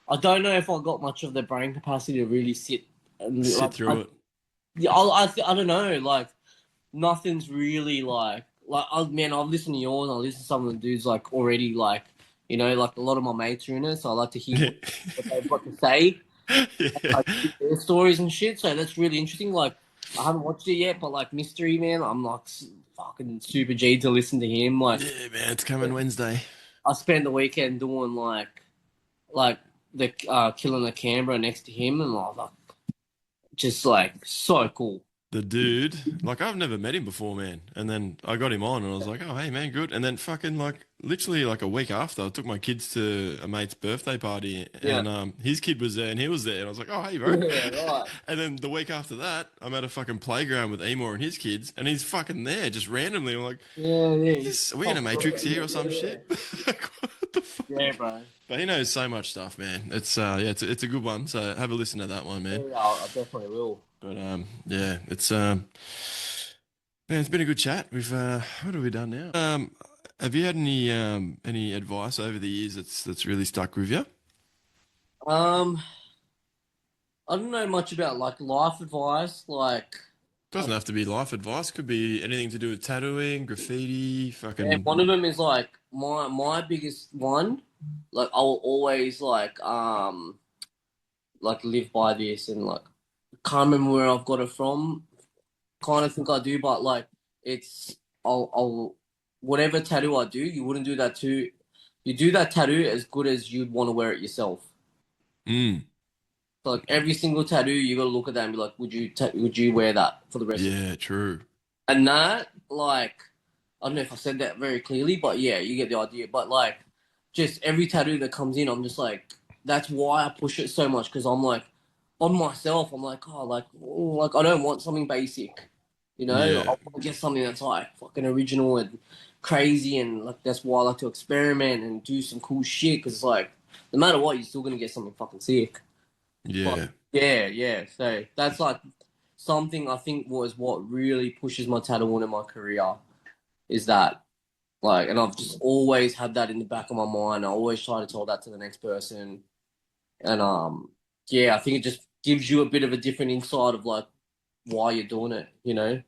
I don't know if I got much of the brain capacity to really sit and Sit like through it. yeah, I don't know. Like nothing's really man. I've listened to yours. I listen to some of the dudes like already like like a lot of my mates are in it, so I like to hear what they've got to say, Yeah. like their stories and shit. So that's really interesting. Like I haven't watched it yet, but like Mystery Man, I'm like fucking super G to listen to him. Like Yeah, man. It's coming Wednesday. I spent the weekend doing like the killing the Canberra next to him, and I was like just like so cool. The dude, like I've never met him before, man. And then I got him on and I was like, oh, hey, man, good. And then fucking like literally like a week after, I took my kids to a mate's birthday party Yeah, and his kid was there and he was there. And I was like, oh, hey, bro. yeah, right. And then the week after that, I'm at a fucking playground with Emor and his kids and he's fucking there just randomly. I'm like, Yeah, yeah. are we in a Matrix here or some Yeah, shit? Like, what the fuck? yeah, bro. But he knows so much stuff, man. It's a good one. So have a listen to that one, man. Yeah, I definitely will. But yeah, it's Man, it's been a good chat. We've what have we done now? Have you had any advice over the years that's really stuck with you? Um, I don't know much about like life advice. Like, Doesn't have to be life advice. Could be anything to do with tattooing, graffiti, yeah, one of fucking. them is like my biggest one. Like, I will always like live by this, and like can't remember where I've got it from. Kind of think I do, but like it's I'll whatever tattoo I do, you wouldn't do that too. You do that tattoo as good as you'd want to wear it yourself. Mm, So, like every single tattoo, you got to look at that and be like, would you wear that for the rest of? yeah, true. And that like I don't know if I said that very clearly, but yeah, you get the idea. But like just every tattoo that comes in, I'm just like that's why I push it so much because I'm like on myself. I'm like like I don't want something basic, you know. I Yeah, want to get something that's like fucking original and crazy, and like that's why I like to experiment and do some cool shit because like no matter what, you're still gonna get something fucking sick. But yeah, yeah, yeah. So that's like something I think was what really pushes my tattooing in my career is that like, and I've just always had that in the back of my mind. I always try to tell that to the next person, and yeah, I think it just gives you a bit of a different insight of like why you're doing it. You know,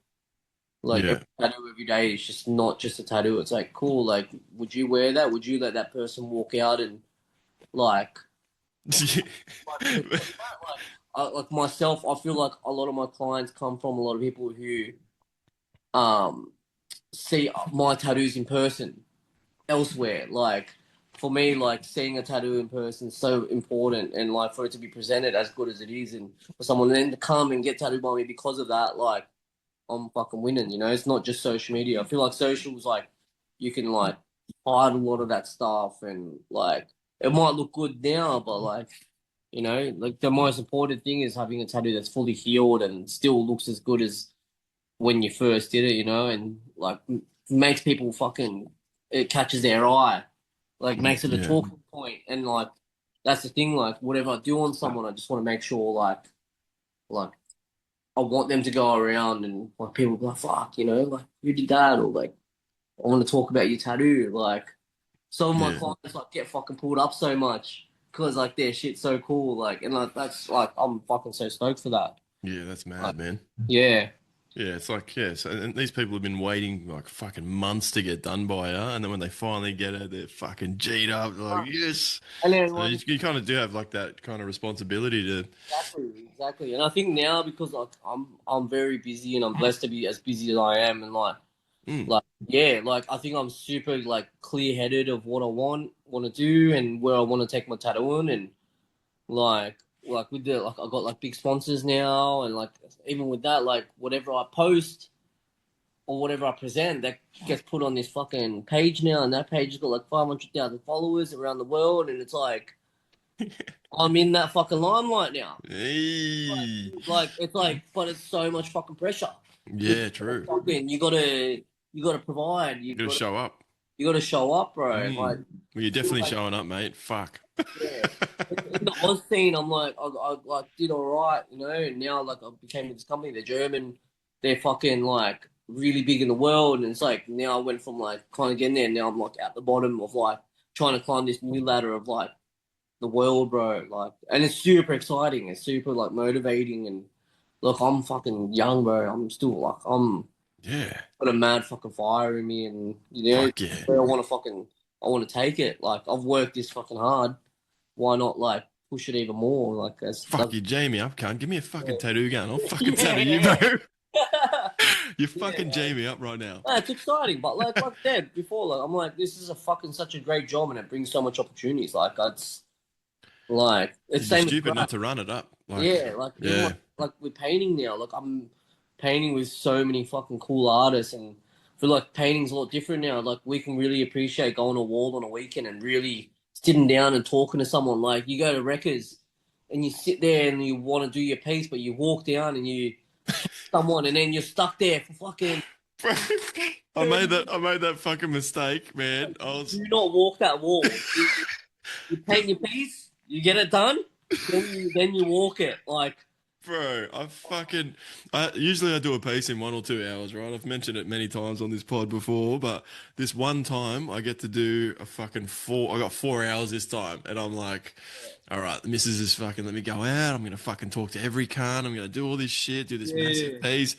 like yeah. every tattoo every day is just not just a tattoo. It's like cool. Like, would you wear that? Would you let that person walk out and like because like like myself, I feel like a lot of my clients come from a lot of people who um see my tattoos in person elsewhere. Like for me, like seeing a tattoo in person is so important, and like for it to be presented as good as it is, and for someone then to come and get tattooed by me because of that, like I'm fucking winning. You know, it's not just social media. I feel like socials like you can like hide a lot of that stuff, and like it might look good now, but like you know, like the most important thing is having a tattoo that's fully healed and still looks as good as when you first did it, you know, and like makes people fucking it catches their eye, like makes it a Yeah, talking point, and like that's the thing. Like whatever I do on someone, I just want to make sure like I want them to go around and like people be like fuck, you know, like who did that, or like I want to talk about your tattoo. Like some of my yeah, clients like get fucking pulled up so much because like their shit's so cool, like and like that's like I'm fucking so stoked for that. yeah. That's Like mad, man. yeah. Yeah, it's like yeah. So and these people have been waiting like fucking months to get done by you, and then when they finally get it, they're fucking G'd up. They're like yes. And then So you kind of do have like that kind of responsibility to. exactly, exactly. And I think now because like I'm very busy and I'm blessed to be as busy as I am and Mm, like yeah, like I think I'm super like clear headed of what I want to do and where I want to take my tattooing and like with the like I got like big sponsors now and like even with that like whatever I post or whatever I present that gets put on this fucking page now and that page has got like 500,000 followers around the world and it's like I'm in that fucking limelight now. hey. Like it's like, but it's so much fucking pressure. Yeah, true. Fucking, you gotta provide. You gotta show up. You gotta show up, bro. Like, Mm. Well, you're I feel definitely like showing up, mate. Fuck. yeah. In the Oz scene, I'm like, I like did all right, you know. And now like I became with this company. They're German. They're fucking like really big in the world. And it's like now I went from like kind of getting there. Now I'm like at the bottom of like trying to climb this new ladder of like the world, bro. Like, and it's super exciting. It's super like motivating. And look, I'm fucking young, bro. I'm still like I'm Yeah. got a mad fucking fire in me, and you know, Fuck yeah. where I want to take it. Like, I've worked this fucking hard. Why not like push it even more? Like, Fuck you, Jamie up, cunt. Give me a fucking tattoo gun. I'll fucking tattoo you, bro. yeah, You're yeah, fucking man. Jamie up right now. No, it's exciting, but like I said before, like I'm like, this is a fucking such a great job, and it brings so much opportunities. It's You'd be same with stupid not craft. to run it up. Like, Yeah, like even yeah. like with painting now, like I'm painting with so many fucking cool artists and I feel like painting's a lot different now. Like we can really appreciate going to a wall on a weekend and really sitting down and talking to someone. Like you go to Records and you sit there and you want to do your piece, but you walk down and you someone and then you're stuck there for fucking I 30 made that. minutes. I made that fucking mistake, man. I was Do not walk that wall. You paint your piece, you get it done, then you walk it. Like Bro, usually I do a piece in 1 or 2 hours, right? I've mentioned it many times on this pod before, but this one time I get to do a fucking I got 4 hours this time, and I'm like, all right, the missus is fucking let me go out. I'm gonna fucking talk to every cunt. I'm gonna do all this shit, do this massive Yeah, piece.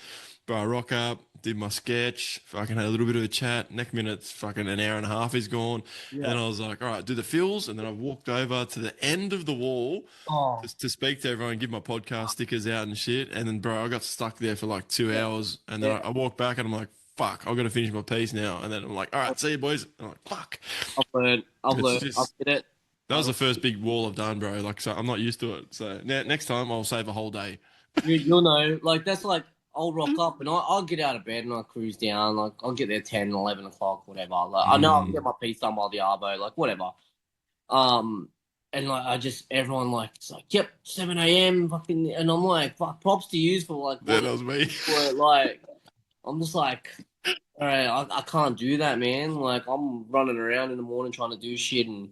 Bro, I rock up, did my sketch, fucking had a little bit of a chat. Next minute, it's fucking an hour and a half is gone. And yeah. then I was like, all right, do the fills. And then I walked over to the end of the wall Oh, to speak to everyone, give my podcast stickers out and shit. And then, bro, I got stuck there for like 2 hours. And then yeah. I walked back and I'm like, fuck, I've got to finish my piece now. And then I'm like, all right, see you boys. And I'm like, fuck. I've learned. I've It's learned. I've just, did it. that was the first big wall I've done, bro. Like, so I'm not used to it. So next time I'll save a whole day. You'll know. Like that's like I'll rock up and I'll get out of bed and I'll cruise down. Like I'll get there 10, 11 o'clock, whatever. Like I know I'll get Mm. my piece done by the arvo, like whatever. And like I just everyone like it's like yep 7 a.m. fucking and I'm like fuck props to use for like Yeah, what that was me. like I'm just like all right I can't do that man like I'm running around in the morning trying to do shit and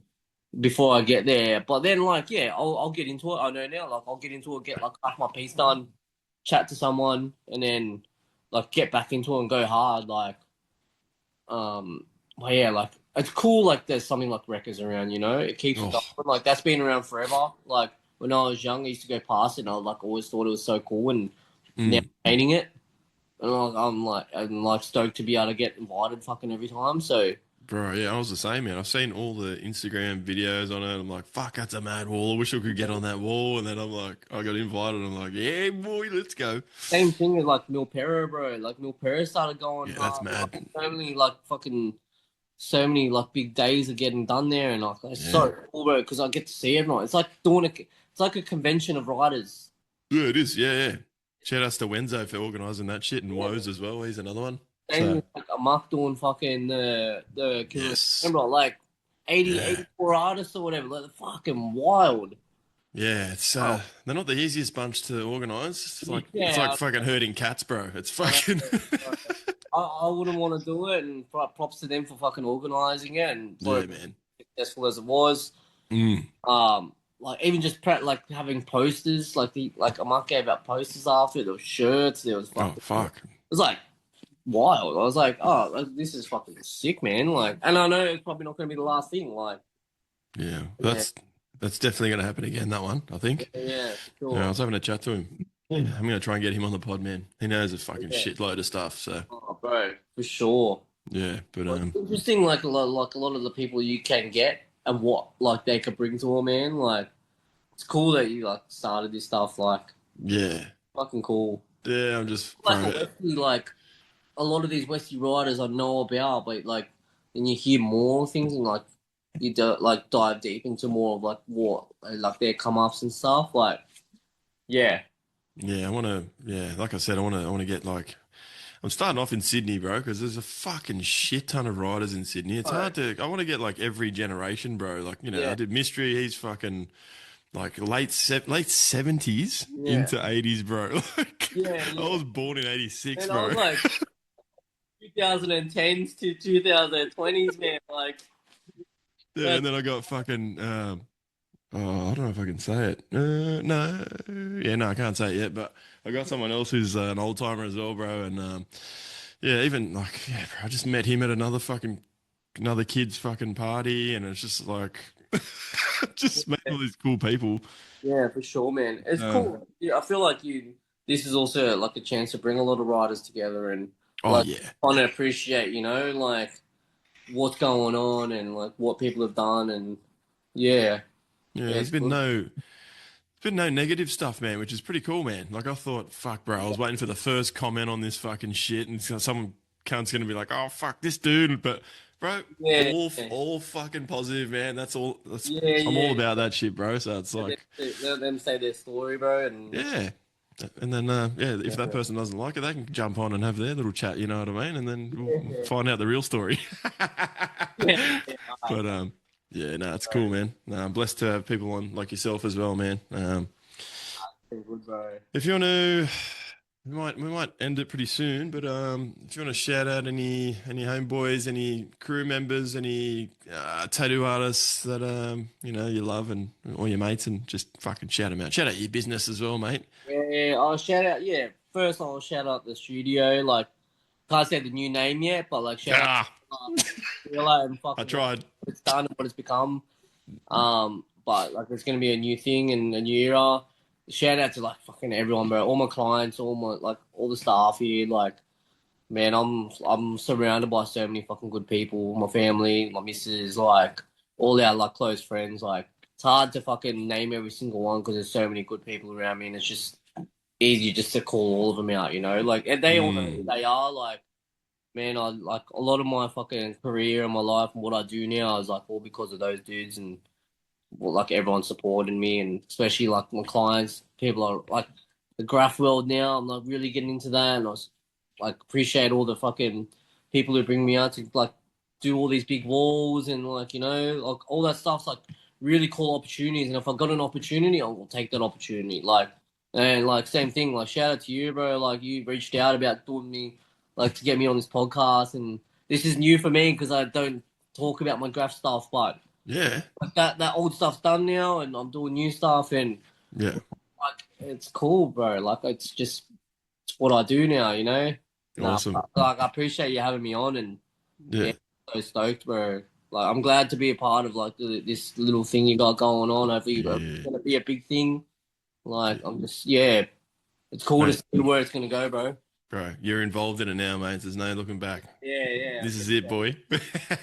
before I get there but then like yeah I'll get into it I know now like I'll get into it get like half my piece done chat to someone and then like get back into it and go hard like but yeah, like it's cool. Like there's something like Wreckers around, you know. It keeps it going. Oh, Like that's been around forever. Like when I was young, I used to go past it, and I like always thought it was so cool. And now mm. I'm hating it, and I'm like stoked to be able to get invited fucking every time. So Bro, yeah, I was the same, man. I've seen all the Instagram videos on it. I'm like, fuck, that's a mad wall. I wish I could get on that wall. And then I'm like, I got invited. I'm like, yeah, boy, let's go. same thing as like Milpera, bro. Like Milpera started going Yeah, that's hard. mad. Like, so many like big days are getting done there, and like it's Yeah. so cool, bro. Because I get to see everyone. It's like it's like a convention of riders. Yeah, it is. Yeah, yeah. Shout outs to Wenzo for organising that shit and Yeah. Woes as well. He's another one. Same So, with like a Mark doing fucking the Killer yes. Remember like 80, Yeah. 84 artists or whatever. Like fucking wild. Yeah, it's Oh, they're not the easiest bunch to organise. It's like yeah, fucking herding cats, bro. It's I know. fucking I wouldn't want to do it, and props to them for fucking organizing it and for Yeah, it man. successful as it was. Mm. Like even just like having posters, like a Mark gave out posters after it. There was shirts. There was Oh, fucking. It fuck. was like wild. I was like, oh, like, this is fucking sick, man. Like, and I know it's probably not going to be the last thing. Like, Yeah, yeah, that's definitely going to happen again, that one, I think. yeah, for Yeah, I sure. was having a chat to him. Yeah, I'm going to try and get him on the pod, man. He knows a fucking Yeah. shitload of stuff. So, Oh, bro, for sure. yeah, but, Well, it's interesting, like a lot of the people you can get and what like they could bring to a man. Like, it's cool that you like started this stuff. Like, yeah. fucking cool. Yeah, I'm just, Like a bro. Westie, like a lot of these Westie riders I know about, but like, then you hear more things and like you do like dive deep into more of like what like their come ups and stuff. Like, yeah, Yeah, I want to, yeah, like I said, I want to get like, I'm starting off in Sydney, bro, because there's a fucking shit ton of riders in Sydney. It's Bro, hard to, I want to get like every generation, bro. Like, I yeah, did Mystery. He's fucking like late 70s yeah, into 80s, bro. Like, yeah, I yeah. was born in 86, And I bro. was like 2010s to 2020s, man. Like, Yeah, that, and then I got fucking, oh, I don't know if I can say it. No, yeah, no, I can't say it yet, but I got someone else who's an old timer as well, bro. And yeah, even like, yeah, bro, I just met him at another kid's fucking party, and it's just like, just meeting all these cool people. yeah, for sure, man. It's Uh, cool. Yeah, I feel like you. This is also like a chance to bring a lot of riders together and oh like yeah, kind of appreciate, you know, like what's going on and like what people have done and yeah, yeah. yeah, There's it's been good. no negative stuff, man, which is pretty cool, man. Like I thought, fuck, bro, I Yeah, was waiting for the first comment on this fucking shit, and some cunt's gonna be like, oh fuck this dude, but bro, yeah, all fucking positive, man. That's all. yeah, I'm all yeah. about that shit, bro. So it's Let like, let them say their story, bro, and yeah. And then, yeah, if that yeah, person doesn't like it, they can jump on and have their little chat, you know what I mean? And then we'll yeah, find out the real story. yeah, yeah. But, yeah, no, it's cool, man. No, I'm blessed to have people on like yourself as well, man. Good, bro. If you want to, we might end it pretty soon, but if you want to shout out any homeboys, any crew members, any tattoo artists that you love and or your mates, and just fucking shout them out. Shout out your business as well, mate. Yeah, Yeah, I'll shout out. Yeah, first I'll shout out the studio. Like, can't say the new name yet, but like, shout out Ah, Wheeler and I fucking what tried. it's done and what it's become. But like, it's gonna be a new thing and a new era. Shout out to like fucking everyone, bro. All my clients, all my like all the staff here. Like, man, I'm surrounded by so many fucking good people. My family, my missus, like all our like close friends. Like, it's hard to fucking name every single one because there's so many good people around me, and it's just easy just to call all of them out, you know. Like, and they all know who Mm, they are. Like, man, I like a lot of my fucking career and my life and what I do now is like all because of those dudes and well, like everyone supporting me and especially like my clients, people are like the graph world now. I'm like really getting into that, and I was like appreciate all the fucking people who bring me out to like do all these big walls and like like all that stuff's like really cool opportunities. And if I got an opportunity, I will take that opportunity. Like and like same thing. Like shout out to you, bro. Like you reached out about doing me like to get me on this podcast, and this is new for me because I don't talk about my graph stuff, but yeah, like that old stuff's done now, and I'm doing new stuff, and yeah, like it's cool, bro. Like it's what I do now, you know. Nah, awesome. like I appreciate you having me on, and Yeah, yeah, so stoked, bro. Like I'm glad to be a part of like this little thing you got going on. Hopefully, it's yeah, gonna be a big thing. Like yeah. I'm just it's cool to Mate, see where it's gonna go, bro. bro, you're involved in it now, mate. There's no looking back. Yeah, yeah. This is it, boy.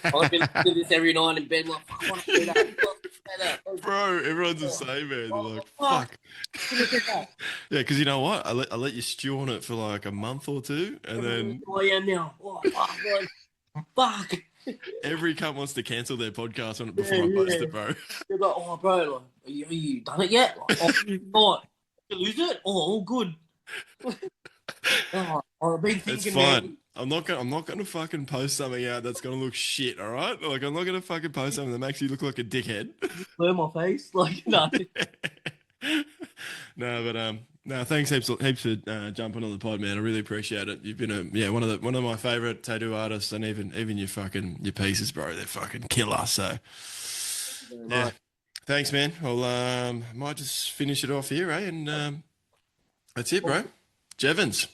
I'll be listening to this every night in bed. Like, fuck, I want to say that. I want to say that. Bro, everyone's the Oh, same, man. They're like, fuck. fuck. Should have said that. Yeah, because you know what? I let you stew on it for like a month or two, and then Who I am now. Oh, fuck, man. Fuck. every cunt wants to cancel their podcast on it Yeah, before I post yeah. it, bro. They're like, oh, bro, like, are you done it yet? Like, oh, God. Did you lose it? Oh, all good. Oh, I've been It's thinking, fine. man. I'm not gonna fucking post something out that's gonna look shit, all right? Like I'm not gonna fucking post something that makes you look like a dickhead. Blur my face. Like, no. No, but no, thanks heaps for jumping on the pod, man. I really appreciate it. You've been one of my favorite tattoo artists, and even your pieces, bro. They're fucking killer. So Thank you very yeah, much. thanks, man. I'll might just finish it off here, eh? And that's it, bro. Jevans.